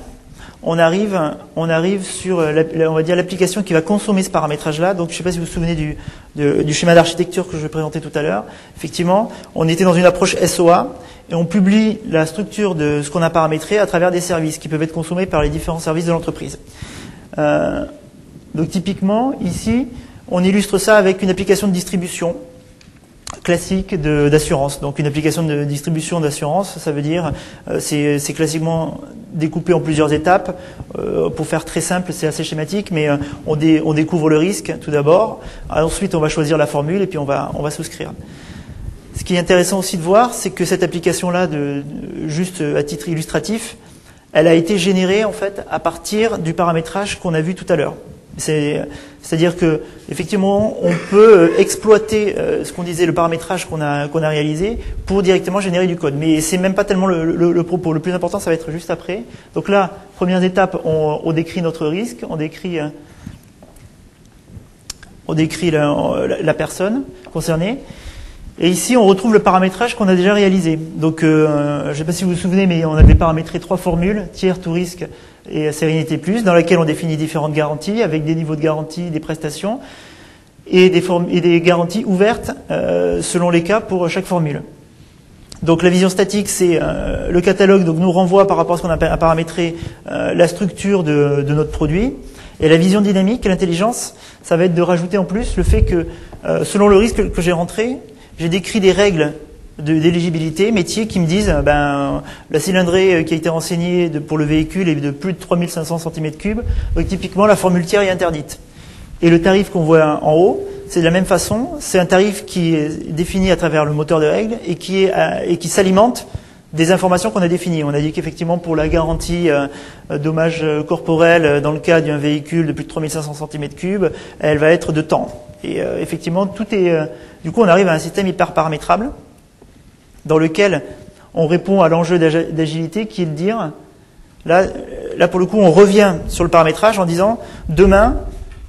B: on arrive sur, on va dire, l'application qui va consommer ce paramétrage-là. Donc, je ne sais pas si vous vous souvenez du schéma d'architecture que je présentais tout à l'heure. Effectivement, on était dans une approche SOA et on publie la structure de ce qu'on a paramétré à travers des services qui peuvent être consommés par les différents services de l'entreprise. Donc, typiquement, ici, on illustre ça avec une application de distribution classique d'assurance. Donc une application de distribution d'assurance, ça veut dire c'est classiquement découpé en plusieurs étapes. Pour faire très simple, c'est assez schématique, mais on découvre le risque tout d'abord. Ensuite, on va choisir la formule et puis on va souscrire. Ce qui est intéressant aussi de voir, c'est que cette application-là, juste à titre illustratif, elle a été générée en fait à partir du paramétrage qu'on a vu tout à l'heure. C'est-à-dire que effectivement, on peut exploiter ce qu'on disait, le paramétrage qu'on a réalisé pour directement générer du code. Mais c'est même pas tellement le propos. Le plus important, ça va être juste après. Donc là, première étape, on décrit notre risque, on décrit la personne concernée. Et ici, on retrouve le paramétrage qu'on a déjà réalisé. Donc, je ne sais pas si vous vous souvenez, mais on avait paramétré 3 formules, tiers, tout risque et sérénité plus, dans laquelle on définit différentes garanties, avec des niveaux de garantie, des prestations, et des garanties ouvertes selon les cas pour chaque formule. Donc la vision statique, c'est le catalogue, donc nous renvoie par rapport à ce qu'on a paramétré la structure de notre produit. Et la vision dynamique et l'intelligence, ça va être de rajouter en plus le fait que selon le risque que j'ai rentré, j'ai décrit des règles d'éligibilité métier qui me disent la cylindrée qui a été renseignée pour le véhicule est de plus de 3500 cm3, donc typiquement la formule tiers est interdite. Et le tarif qu'on voit en haut, c'est de la même façon, c'est un tarif qui est défini à travers le moteur de règles et qui s'alimente des informations qu'on a définies. On a dit qu'effectivement pour la garantie dommages corporels dans le cas d'un véhicule de plus de 3500 cm3, elle va être de temps. Et effectivement, tout est... du coup, on arrive à un système hyper paramétrable dans lequel on répond à l'enjeu d'agilité qui est de dire, là pour le coup, on revient sur le paramétrage en disant, demain,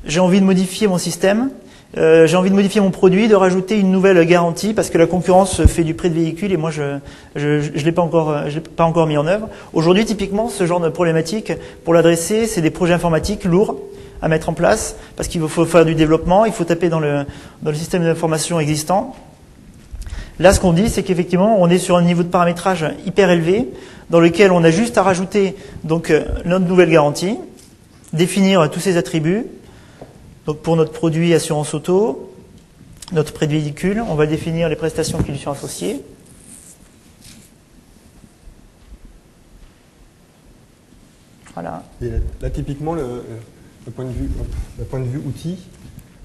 B: j'ai envie de modifier mon système, j'ai envie de modifier mon produit, de rajouter une nouvelle garantie parce que la concurrence fait du prix de véhicule et moi je l'ai pas encore mis en œuvre. Aujourd'hui, typiquement, ce genre de problématique, pour l'adresser, c'est des projets informatiques lourds à mettre en place parce qu'il faut faire du développement, il faut taper dans le système d'information existant. Là, ce qu'on dit, c'est qu'effectivement, on est sur un niveau de paramétrage hyper élevé dans lequel on a juste à rajouter donc notre nouvelle garantie, définir tous ses attributs. Donc pour notre produit assurance auto, notre prêt de véhicule, on va définir les prestations qui lui sont associées. Voilà.
A: Et là typiquement, le point de vue outil,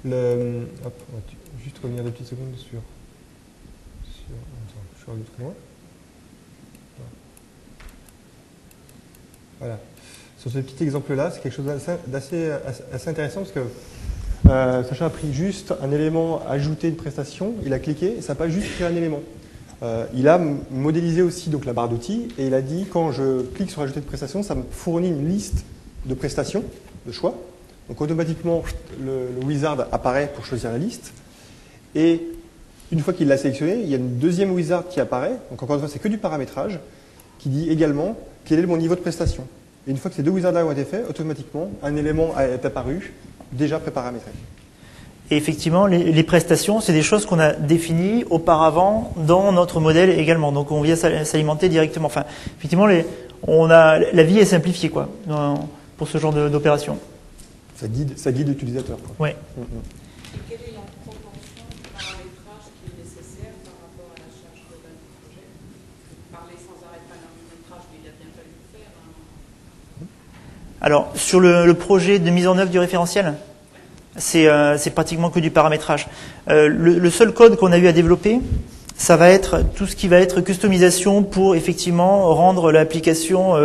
A: on va juste revenir 2 petites secondes sur un autre point. Voilà. Sur ce petit exemple-là, c'est quelque chose d'assez intéressant parce que Sacha a pris juste un élément, ajouter une prestation, il a cliqué et ça n'a pas juste créé un élément. Il a modélisé aussi donc, la barre d'outils et il a dit quand je clique sur ajouter une prestation, ça me fournit une liste de prestations, de choix. Donc automatiquement, le wizard apparaît pour choisir la liste. Et une fois qu'il l'a sélectionné, il y a une deuxième wizard qui apparaît. Donc encore une fois, c'est que du paramétrage qui dit également quel est mon niveau de prestation. Et une fois que ces 2 wizards-là ont été faits, automatiquement, un élément est apparu, déjà préparamétré.
B: Et effectivement, les prestations, c'est des choses qu'on a définies auparavant dans notre modèle également. Donc on vient s'alimenter directement. Enfin, effectivement, la vie est simplifiée quoi, pour ce genre d'opération.
A: Ça guide l'utilisateur.
B: Oui.
C: Quelle est la proportion du paramétrage qui est nécessaire par rapport à la charge globale du projet? Vous parlez sans arrêt de paramétrage, mais il a bien fallu le faire.
B: Alors, sur le projet de mise en œuvre du référentiel, c'est pratiquement que du paramétrage. Le seul code qu'on a eu à développer, ça va être tout ce qui va être customisation pour effectivement rendre l'application,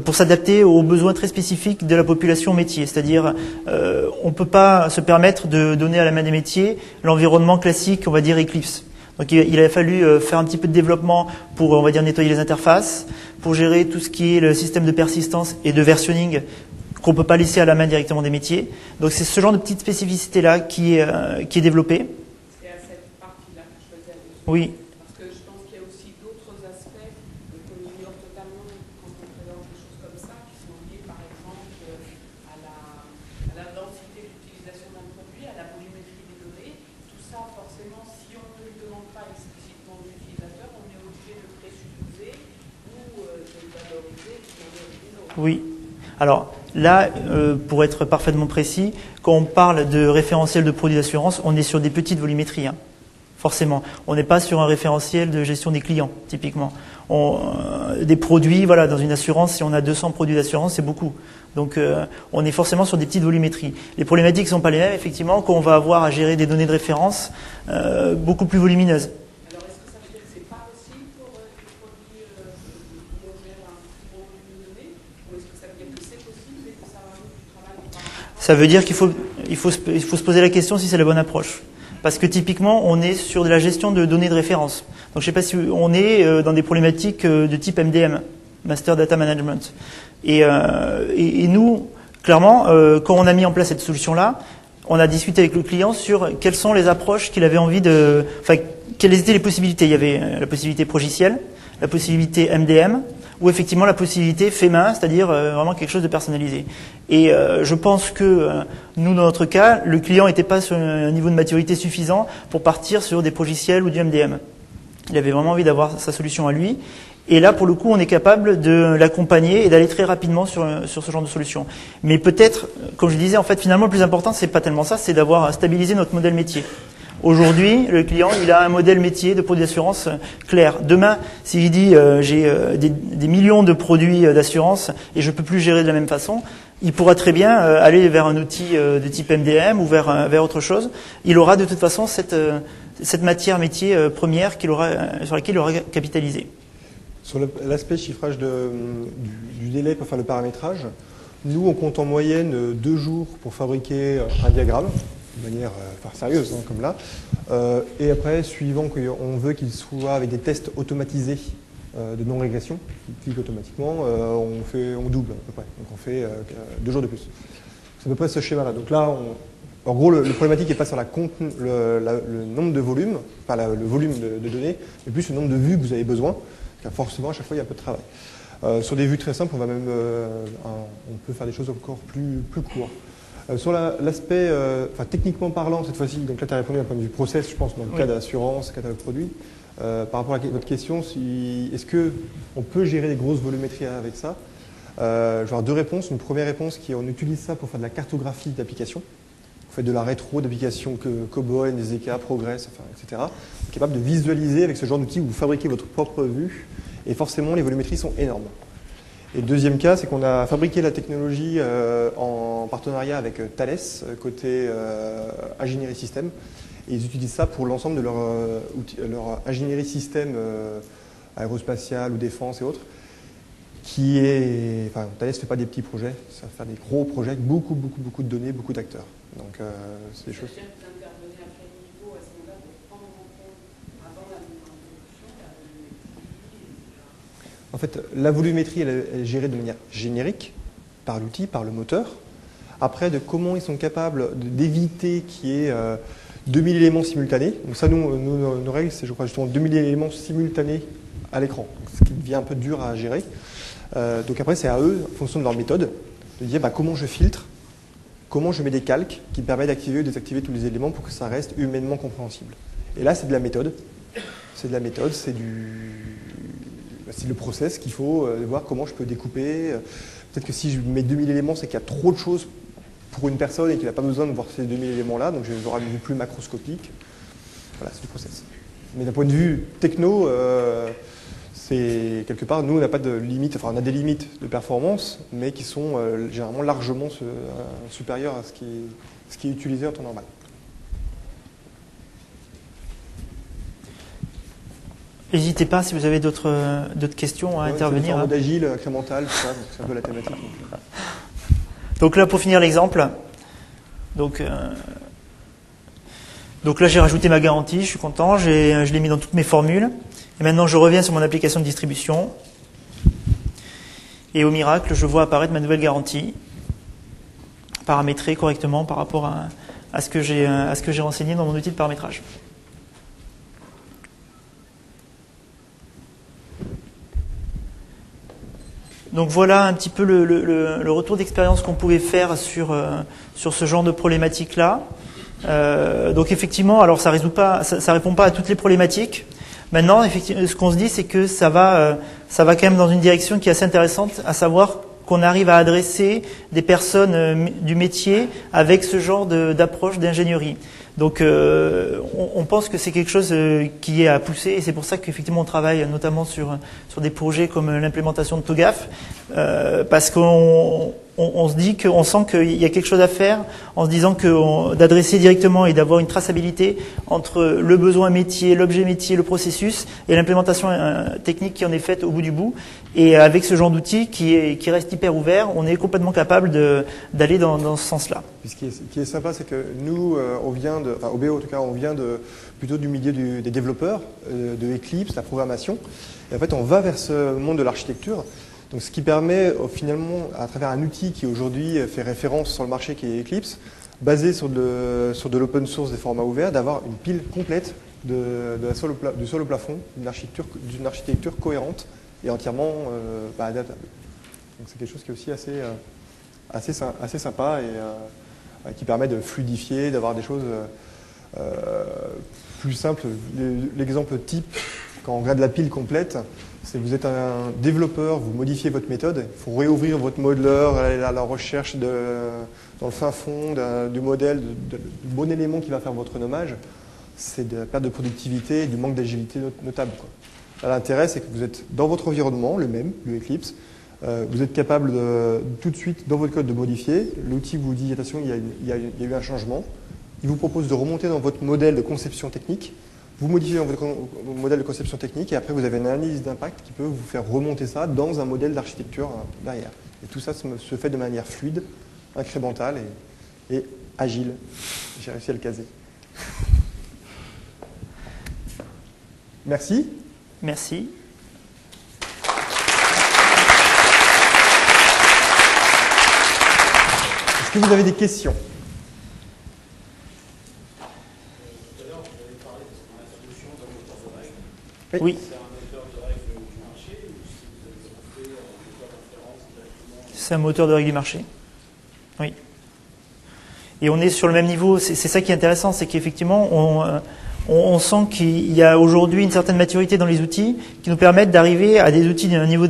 B: pour s'adapter aux besoins très spécifiques de la population métier. C'est-à-dire, on ne peut pas se permettre de donner à la main des métiers l'environnement classique, on va dire Eclipse. Donc il a fallu faire un petit peu de développement pour, on va dire, nettoyer les interfaces, pour gérer tout ce qui est le système de persistance et de versionning qu'on ne peut pas laisser à la main directement des métiers. Donc c'est ce genre de petite spécificité-là qui est développé.
C: C'est à cette partie-là que je faisais allusion.
B: Oui.
C: Parce que je pense qu'il y a aussi d'autres aspects qu'on ignore totalement quand on présente des choses comme ça, qui sont liés par exemple à la densité d'utilisation d'un produit, à la volumétrie des données. Tout ça, forcément, si on ne le demande pas explicitement aux utilisateurs, on est obligé de présupposer ou de le valoriser d'une manière ou d'une autre.
B: Oui. Alors là, pour être parfaitement précis, quand on parle de référentiel de produits d'assurance, on est sur des petites volumétries, hein, forcément. On n'est pas sur un référentiel de gestion des clients, typiquement. Des produits, voilà, dans une assurance, si on a 200 produits d'assurance, c'est beaucoup. Donc on est forcément sur des petites volumétries. Les problématiques ne sont pas les mêmes, effectivement, quand on va avoir à gérer des données de référence beaucoup plus volumineuses.
C: Alors, est-ce que ça veut dire que ce n'est pas possible pour les produits où on gère un plus gros volume de données? Ou est-ce que ça veut dire que c'est possible et que ça rajoute du travail au paramétrage?
B: Ça veut dire qu'il faut se poser la question si c'est la bonne approche. Parce que typiquement, on est sur de la gestion de données de référence. Donc je ne sais pas si on est dans des problématiques de type MDM, Master Data Management. Et nous, clairement, quand on a mis en place cette solution-là, on a discuté avec le client sur quelles sont les approches qu'il avait envie de, enfin, quelles étaient les possibilités? Il y avait la possibilité progiciel, la possibilité MDM, ou effectivement la possibilité fait main, c'est-à-dire vraiment quelque chose de personnalisé. Et je pense que nous, dans notre cas, le client n'était pas sur un niveau de maturité suffisant pour partir sur des progiciels ou du MDM. Il avait vraiment envie d'avoir sa solution à lui. Et là, pour le coup, on est capable de l'accompagner et d'aller très rapidement sur ce genre de solution. Mais peut-être, comme je disais, en fait, finalement, le plus important, c'est pas tellement ça, c'est d'avoir stabilisé notre modèle métier. Aujourd'hui, le client, il a un modèle métier de produits d'assurance clair. Demain, s'il dit j'ai des millions de produits d'assurance et je peux plus gérer de la même façon, il pourra très bien aller vers un outil de type MDM ou vers autre chose. Il aura de toute façon cette matière métier première sur laquelle il aura capitalisé.
A: Sur l'aspect chiffrage du délai pour faire le paramétrage, nous, on compte en moyenne 2 jours pour fabriquer un diagramme, de manière sérieuse, hein, comme là. Et après, suivant qu'on veut qu'il soit avec des tests automatisés de non-régression, qui cliquent automatiquement, on double à peu près. Donc on fait 2 jours de plus. C'est à peu près ce schéma-là. Donc là, en gros, le problématique n'est pas sur le nombre de volumes, enfin le volume de données, mais plus le nombre de vues que vous avez besoin. Car forcément, à chaque fois, il y a un peu de travail. Sur des vues très simples, on peut faire des choses encore plus courtes. Sur l'aspect, techniquement parlant, cette fois-ci, donc là, tu as répondu d'un point de vue process, je pense, dans le cas d'assurance, catalogue produit. Par rapport à votre question, est-ce qu'on peut gérer des grosses volumétries avec ça? Je vais avoir 2 réponses. Une première réponse on utilise ça pour faire de la cartographie d'applications. Vous faites de la rétro d'applications Cobol, NZK, Progress, etc. Vous êtes capable de visualiser avec ce genre d'outil où vous fabriquez votre propre vue et forcément les volumétries sont énormes. Et le deuxième cas, c'est qu'on a fabriqué la technologie en partenariat avec Thales, côté ingénierie système. Et ils utilisent ça pour l'ensemble de leur ingénierie système aérospatiale ou défense et autres. Thales ne fait pas des petits projets, ça va faire des gros projets avec beaucoup de données, beaucoup d'acteurs. Donc c'est des choses.
C: D'intervenir à quel niveau à ce moment-là pour prendre en compte avant la mise en production la volumétrie, etc.
A: En fait, la volumétrie, elle est gérée de manière générique par l'outil, par le moteur. Après, de comment ils sont capables d'éviter qu'il y ait 2000 éléments simultanés. Donc ça, nos règles, c'est, je crois, justement 2000 éléments simultanés à l'écran, ce qui devient un peu dur à gérer. Donc après, c'est à eux, en fonction de leur méthode, de dire comment je filtre, comment je mets des calques qui permettent d'activer ou désactiver tous les éléments pour que ça reste humainement compréhensible. Et là, c'est de la méthode. C'est le process qu'il faut voir comment je peux découper. Peut-être que si je mets 2000 éléments, c'est qu'il y a trop de choses pour une personne et qu'il n'a pas besoin de voir ces 2000 éléments-là, donc j'aurai une vue plus macroscopique. Voilà, c'est du process. Mais d'un point de vue techno, c'est quelque part, nous on n'a pas de limite, enfin on a des limites de performance, mais qui sont généralement largement supérieures à ce qui est utilisé en temps normal.
B: N'hésitez pas si vous avez d'autres questions à intervenir.
A: En mode agile, incrémental, tout ça, c'est un peu la thématique.
B: Donc là, pour finir l'exemple, donc là j'ai rajouté ma garantie, je suis content, je l'ai mis dans toutes mes formules. Et maintenant je reviens sur mon application de distribution. Et au miracle, je vois apparaître ma nouvelle garantie, paramétrée correctement par rapport à ce que j'ai renseigné dans mon outil de paramétrage. Donc voilà un petit peu le retour d'expérience qu'on pouvait faire sur ce genre de problématique-là. Donc effectivement, alors ça répond pas à toutes les problématiques. Maintenant, effectivement, ce qu'on se dit, c'est que ça va quand même dans une direction qui est assez intéressante, à savoir qu'on arrive à adresser des personnes du métier avec ce genre d'approche d'ingénierie. Donc on pense que c'est quelque chose qui est à pousser et c'est pour ça qu'effectivement on travaille notamment sur des projets comme l'implémentation de TOGAF parce qu'on se dit qu'on sent qu'il y a quelque chose à faire en se disant que d'adresser directement et d'avoir une traçabilité entre le besoin métier, l'objet métier, le processus et l'implémentation technique qui en est faite au bout du bout. Et avec ce genre d'outil qui reste hyper ouvert, on est complètement capable d'aller dans ce sens-là.
A: Ce qui est sympa, c'est que nous, on vient OBO en tout cas, on vient plutôt du milieu des développeurs, de Eclipse, la programmation. Et en fait, on va vers ce monde de l'architecture. Donc, ce qui permet finalement, à travers un outil qui aujourd'hui fait référence sur le marché qui est Eclipse, basé sur de l'open source des formats ouverts, d'avoir une pile complète du sol au plafond, d'une architecture cohérente et entièrement adaptable. Donc c'est quelque chose qui est aussi assez sympa et qui permet de fluidifier, d'avoir des choses plus simples. L'exemple type, quand on regarde la pile complète, c'est que vous êtes un développeur, vous modifiez votre méthode, il faut réouvrir votre modeler, aller à la recherche dans le fin fond du modèle, du bon élément qui va faire votre nommage. C'est de la perte de productivité et du manque d'agilité notable, quoi. L'intérêt, c'est que vous êtes dans votre environnement, le même, le Eclipse. Vous êtes capable tout de suite, dans votre code, de modifier. L'outil vous dit, attention, il y a eu un changement. Il vous propose de remonter dans votre modèle de conception technique. Vous modifiez dans votre modèle de conception technique et après, vous avez une analyse d'impact qui peut vous faire remonter ça dans un modèle d'architecture derrière. Et tout ça se fait de manière fluide, incrémentale et agile. J'ai réussi à le caser. Merci.
B: Merci.
A: Est-ce que vous avez des questions?
D: Tout à l'heure, vous avez parlé de la solution d'un moteur de règles.
B: Oui.
D: C'est un moteur de règles du marché ou si vous avez fait un moteur d'inférence directement?
B: C'est un moteur de règles du marché. Oui. Et on est sur le même niveau. C'est ça qui est intéressant, c'est qu'effectivement, on sent qu'il y a aujourd'hui une certaine maturité dans les outils qui nous permettent d'arriver à des outils d'un niveau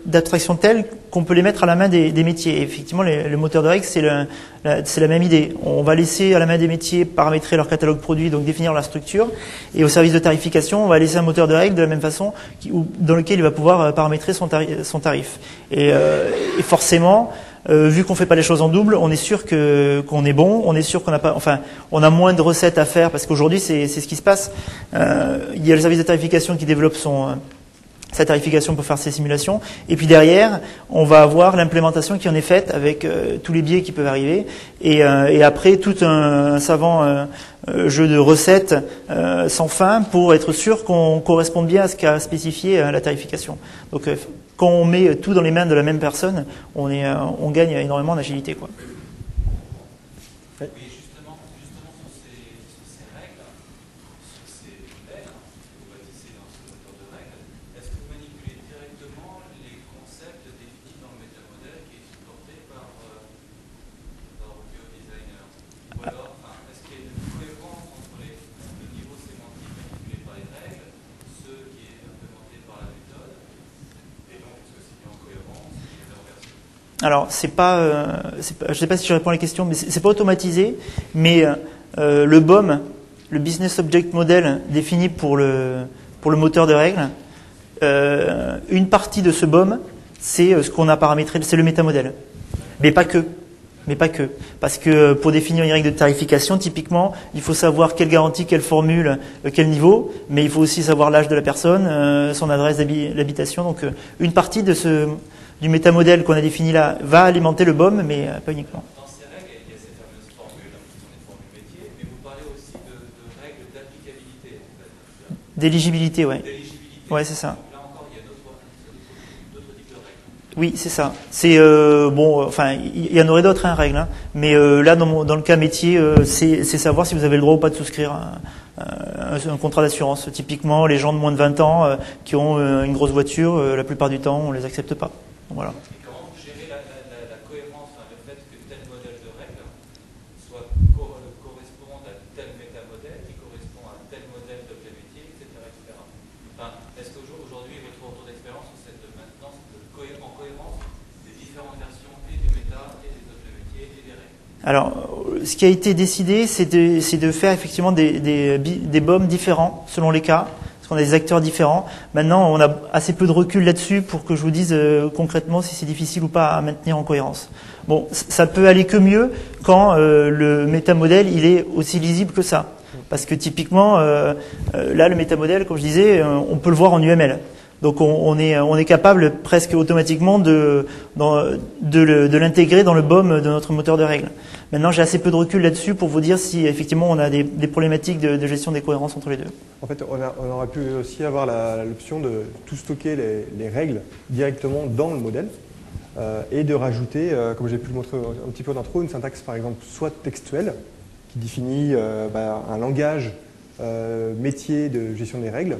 B: d'abstraction tel qu'on peut les mettre à la main des métiers. Et effectivement, le moteur de règles, c'est la même idée. On va laisser à la main des métiers paramétrer leur catalogue produit, donc définir leur structure. Et au service de tarification, on va laisser un moteur de règles de la même façon, dans lequel il va pouvoir paramétrer son tarif. Et forcément, vu qu'on fait pas les choses en double, on est sûr qu'on est bon, on est sûr qu'on n'a pas, enfin, on a moins de recettes à faire parce qu'aujourd'hui c'est ce qui se passe. Il y a le service de tarification qui développe sa tarification pour faire ses simulations, et puis derrière, on va avoir l'implémentation qui en est faite avec tous les biais qui peuvent arriver, et après tout un savant jeu de recettes sans fin pour être sûr qu'on corresponde bien à ce qu'a spécifié la tarification. Donc quand on met tout dans les mains de la même personne, on gagne énormément en agilité, quoi.
D: Oui, justement sur ces règles, sur ces modèles que vous bâtissez dans ce moteur de règles, est-ce que vous manipulez directement les concepts définis dans le métamodèle qui est supporté par BioDesigner? Ou alors, est-ce qu'il y a une cohérence entre le niveau sémantique manipulé par les règles, ceux qui est implémenté par la méthode, et donc est-ce que c'est bien en cohérence et l'inversion?
B: Alors, je ne sais pas si je réponds à la question, mais c'est pas automatisé, mais le BOM, le Business Object Model défini pour le moteur de règles, une partie de ce BOM, c'est ce qu'on a paramétré, c'est le métamodèle. Mais pas que. Parce que pour définir une règle de tarification, typiquement, il faut savoir quelle garantie, quelle formule, quel niveau, mais il faut aussi savoir l'âge de la personne, son adresse d'habitation. Donc, une partie du métamodèle qu'on a défini là va alimenter le BOM, mais pas uniquement.
D: Dans ces règles, il y a ces fameuses formules, qui sont des formules métiers, mais vous parlez aussi de règles d'applicabilité, en fait.
B: D'éligibilité, ouais.
D: D'éligibilité.
B: Ouais, c'est ça.
D: Donc là encore, il y a d'autres types de règles.
B: Oui, c'est ça. C'est bon, enfin, il y en aurait d'autres règles, hein, mais là, dans le cas métier, c'est savoir si vous avez le droit ou pas de souscrire un contrat d'assurance. Typiquement, les gens de moins de 20 ans qui ont une grosse voiture, la plupart du temps, on les accepte pas. Voilà.
D: Et comment vous gérez la cohérence, le fait que tel modèle de règle corresponde à tel métamodèle, qui correspond à tel modèle d'objet métier, etc. Est-ce qu'aujourd'hui, votre retour d'expérience, c'est de maintenance en cohérence des différentes versions et des méta, et des objets métiers, et des règles?
B: Alors, ce qui a été décidé, c'est de faire effectivement des BOM différents selon les cas, parce qu'on a des acteurs différents. Maintenant, on a assez peu de recul là-dessus pour que je vous dise concrètement si c'est difficile ou pas à maintenir en cohérence. Bon, ça peut aller que mieux quand le métamodèle il est aussi lisible que ça. Parce que typiquement, là, le métamodèle, comme je disais, on peut le voir en UML. Donc on est capable presque automatiquement de l'intégrer dans le BOM de notre moteur de règles. Maintenant, j'ai assez peu de recul là-dessus pour vous dire si effectivement on a des problématiques de gestion des cohérences entre les deux.
A: En fait, on aurait pu aussi avoir l'option de tout stocker les règles directement dans le modèle et de rajouter, comme j'ai pu le montrer un petit peu d'intro, une syntaxe par exemple soit textuelle qui définit un langage métier de gestion des règles.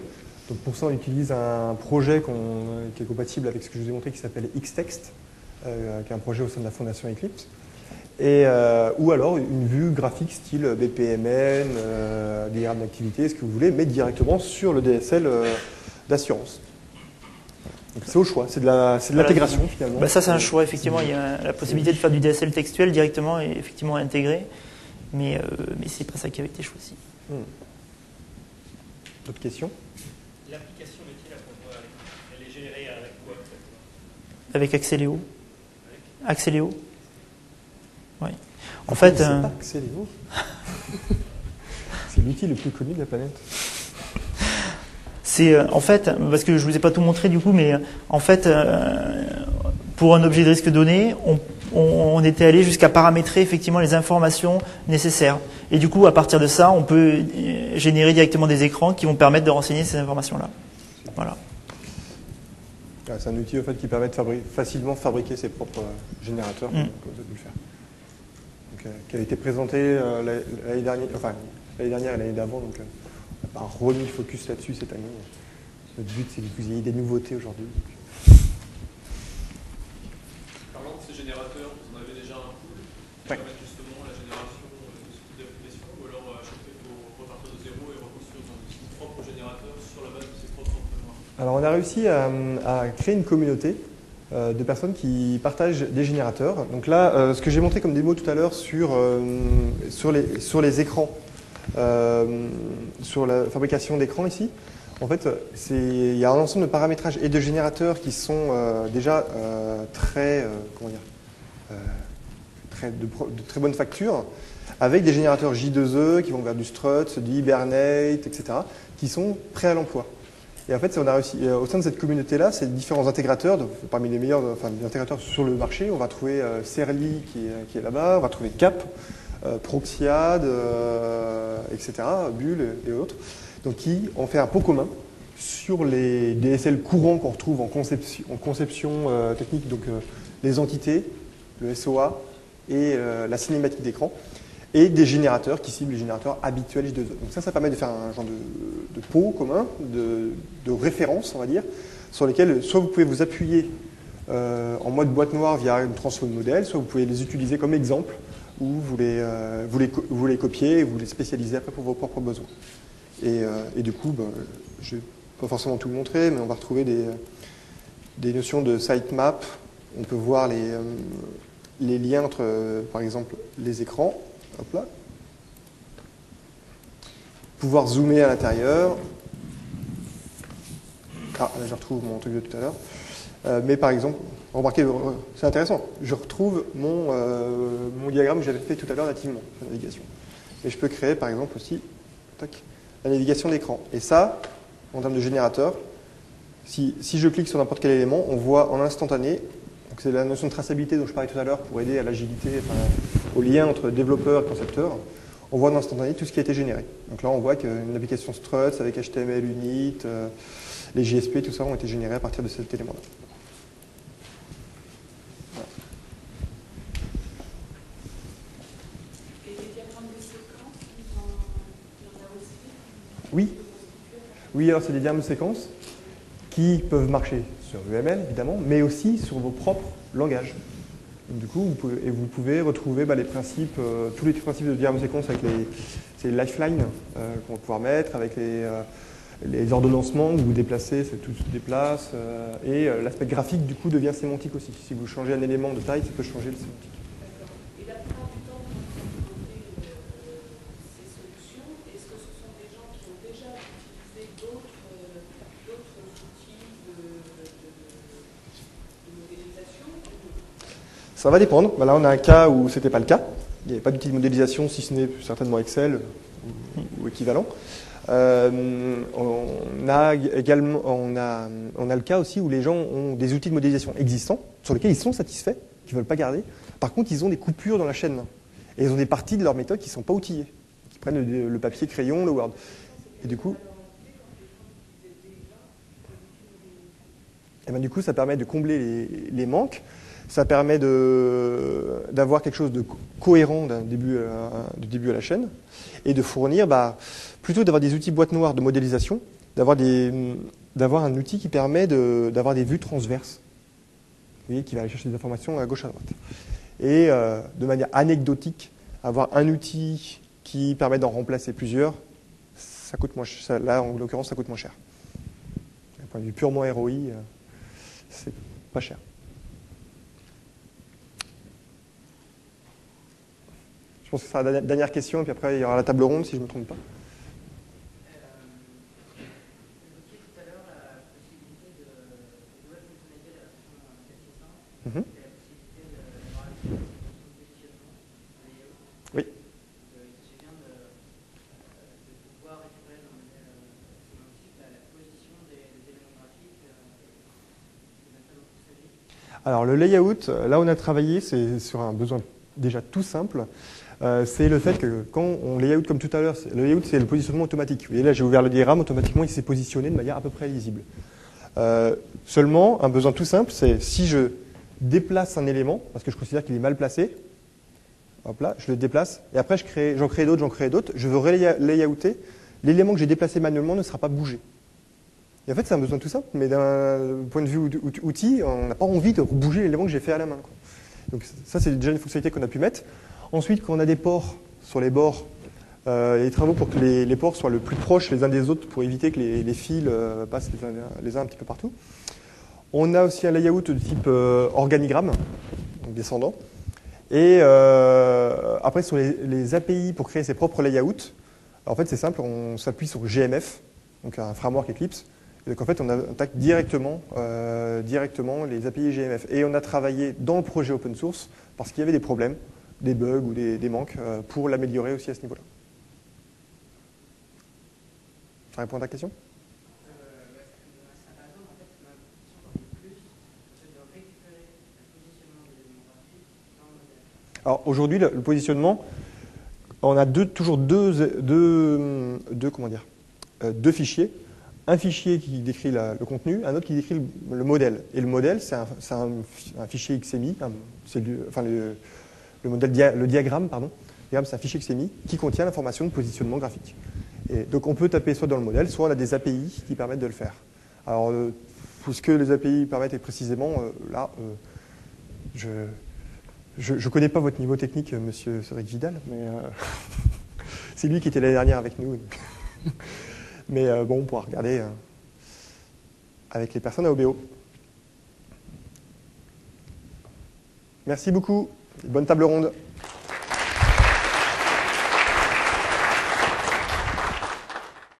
A: Donc pour ça, on utilise un projet qui est compatible avec ce que je vous ai montré qui s'appelle Xtext, qui est un projet au sein de la Fondation Eclipse. Ou alors une vue graphique style BPMN, diagramme d'activité, ce que vous voulez, mais directement sur le DSL d'assurance. Donc c'est au choix, c'est de l'intégration finalement.
B: Ça c'est un choix, effectivement, il y a la possibilité de faire du DSL textuel directement et effectivement intégré, mais c'est pas ça qui avait été choisi.
A: D'autres questions?
E: L'application métier là qu'on voit, elle est générée avec quoi exactement?
B: Avec Axeléo. Axeléo. Oui. En fait,
A: c'est pas Axeléo. C'est l'outil le plus connu de la planète.
B: C'est en fait, parce que je vous ai pas tout montré du coup, mais en fait, pour un objet de risque donné, on était allé jusqu'à paramétrer effectivement les informations nécessaires. Et du coup, à partir de ça, on peut générer directement des écrans qui vont permettre de renseigner ces informations-là. Voilà.
A: C'est un outil en fait, qui permet de facilement fabriquer ses propres générateurs, comme vous avez pu le faire. Donc, qui a été présenté l'année dernière et l'année d'avant, donc on n'a pas remis le focus là-dessus cette année. Notre but, c'est que vous ayez des nouveautés aujourd'hui.
E: Parlant de ces générateurs, vous en avez déjà un pool qui permet justement la génération de ce type d'application, ou alors à chaque fois il faut repartir de zéro et reconstruire son propre générateur sur la base de ses propres frameworks?
A: Alors on a réussi à créer une communauté de personnes qui partagent des générateurs. Donc là, ce que j'ai montré comme démo tout à l'heure sur les écrans, sur la fabrication d'écrans ici, en fait, il y a un ensemble de paramétrages et de générateurs qui sont déjà de très bonne facture, avec des générateurs J2E qui vont vers du Struts, du Hibernate, etc., qui sont prêts à l'emploi. Et en fait, on a réussi, au sein de cette communauté-là, ces différents intégrateurs, donc, parmi les meilleurs les intégrateurs sur le marché, on va trouver Serly qui est là-bas, on va trouver Cap, Proxiad, etc., Bull et autres, donc qui ont fait un pot commun sur les DSL courants qu'on retrouve en conception technique, donc les entités, le SOA et la cinématique d'écran, et des générateurs qui ciblent les générateurs habituels J2E. Donc ça permet de faire un genre de pot commun, de référence, on va dire, sur lesquels soit vous pouvez vous appuyer en mode boîte noire via une transfo de modèle, soit vous pouvez les utiliser comme exemple, ou vous les copiez et vous les spécialisez après pour vos propres besoins. Et du coup, je ne vais pas forcément tout vous montrer, mais on va retrouver des notions de sitemap. On peut voir les liens entre, par exemple, les écrans. Hop là. Pouvoir zoomer à l'intérieur. Ah, là, je retrouve mon truc de tout à l'heure. Mais par exemple, remarquez, c'est intéressant. Je retrouve mon diagramme que j'avais fait tout à l'heure nativement, la navigation. Et je peux créer, par exemple, aussi la navigation d'écran. Et ça, en termes de générateur, si je clique sur n'importe quel élément, on voit en instantané. C'est la notion de traçabilité dont je parlais tout à l'heure pour aider à l'agilité, au lien entre développeur et concepteur. On voit en instantané tout ce qui a été généré. Donc là, on voit qu'une application Struts avec HTML Unit, les JSP, tout ça ont été générés à partir de cet élément-là. Voilà.
C: Et les diagrammes de séquence, il y en a aussi?
A: Oui, alors c'est des diagrammes de séquence qui peuvent marcher sur UML, évidemment, mais aussi sur vos propres langages. Donc, du coup, vous pouvez retrouver les principes, tous les principes de diagramme de séquence avec les lifelines qu'on va pouvoir mettre, avec les ordonnancements où vous déplacez, tout se déplace, et l'aspect graphique, du coup, devient sémantique aussi. Si vous changez un élément de taille, ça peut changer le sémantique.
C: D'accord. Et la plupart du temps, quand vous implémentez ces solutions, est-ce que ce sont des gens qui ont déjà utilisé d'autres outils de modélisation?
A: Ça va dépendre. Là, on a un cas où ce n'était pas le cas. Il n'y avait pas d'outil de modélisation, si ce n'est certainement Excel ou équivalent. On a le cas aussi où les gens ont des outils de modélisation existants, sur lesquels ils sont satisfaits, qu'ils ne veulent pas garder. Par contre, ils ont des coupures dans la chaîne. Et ils ont des parties de leur méthode qui ne sont pas outillées, qui prennent le papier, crayon, le Word. Et du coup, ça permet de combler les manques. Ça permet d'avoir quelque chose de cohérent du début à la chaîne et de fournir, plutôt d'avoir des outils boîte noire de modélisation, d'avoir un outil qui permet d'avoir des vues transverses, vous voyez, qui va aller chercher des informations à gauche à droite. Et de manière anecdotique, avoir un outil qui permet d'en remplacer plusieurs, ça coûte moins cher. Là, en l'occurrence, ça coûte moins cher. D'un point de vue purement ROI, c'est pas cher. Je pense que ce sera la dernière question, et puis après, il y aura la table ronde, si je ne me trompe pas.
F: Évoquiez tout à l'heure la possibilité de nouvelles fonctionnalités de la version 4.6.1,
A: Mhm.
F: et la possibilité d'avoir un positionnement, un layout.
A: Oui.
F: Il s'agit bien de pouvoir récupérer dans le modèle sémantique la position des éléments graphiques. C'est maintenant dont il s'agit.
A: Alors, le layout, là, on a travaillé, c'est sur un besoin déjà tout simple. C'est le fait que quand on layout comme tout à l'heure, le layout c'est le positionnement automatique. Vous voyez là j'ai ouvert le diagramme, automatiquement il s'est positionné de manière à peu près lisible. Seulement, un besoin tout simple, c'est si je déplace un élément, parce que je considère qu'il est mal placé, hop là, je le déplace, et après j'en crée d'autres, je veux layouter, l'élément que j'ai déplacé manuellement ne sera pas bougé. Et en fait c'est un besoin tout simple, mais d'un point de vue outil, on n'a pas envie de bouger l'élément que j'ai fait à la main, quoi. Donc ça c'est déjà une fonctionnalité qu'on a pu mettre. Ensuite, quand on a des ports sur les bords, il y a des travaux pour que les ports soient le plus proches les uns des autres pour éviter que les fils passent les uns un petit peu partout. On a aussi un layout de type organigramme, donc descendant. Et après, sur les API pour créer ses propres layouts, en fait, c'est simple, on s'appuie sur GMF, donc un framework Eclipse. Et donc en fait, on attaque directement les API GMF. Et on a travaillé dans le projet open source parce qu'il y avait des problèmes, des bugs ou des manques pour l'améliorer aussi à ce niveau-là. Ça répond à ta question ?
F: C'est intéressant, en fait, ma question en dit plus, c'est de récupérer le positionnement des éléments graphiques dans le modèle.
A: Alors aujourd'hui, le positionnement, on a toujours deux fichiers. Un fichier qui décrit le contenu, un autre qui décrit le modèle. Et le modèle, c'est un fichier XMI, le diagramme, pardon. Le diagramme, c'est un fichier XMI qui contient l'information de positionnement graphique. Et donc on peut taper soit dans le modèle, soit on a des API qui permettent de le faire. Alors, ce que les API permettent précisément, là, je ne connais pas votre niveau technique, monsieur Cédric Vidal, mais c'est lui qui était l'année dernière avec nous. Mais bon, on pourra regarder avec les personnes à OBO. Merci beaucoup. Bonne table ronde.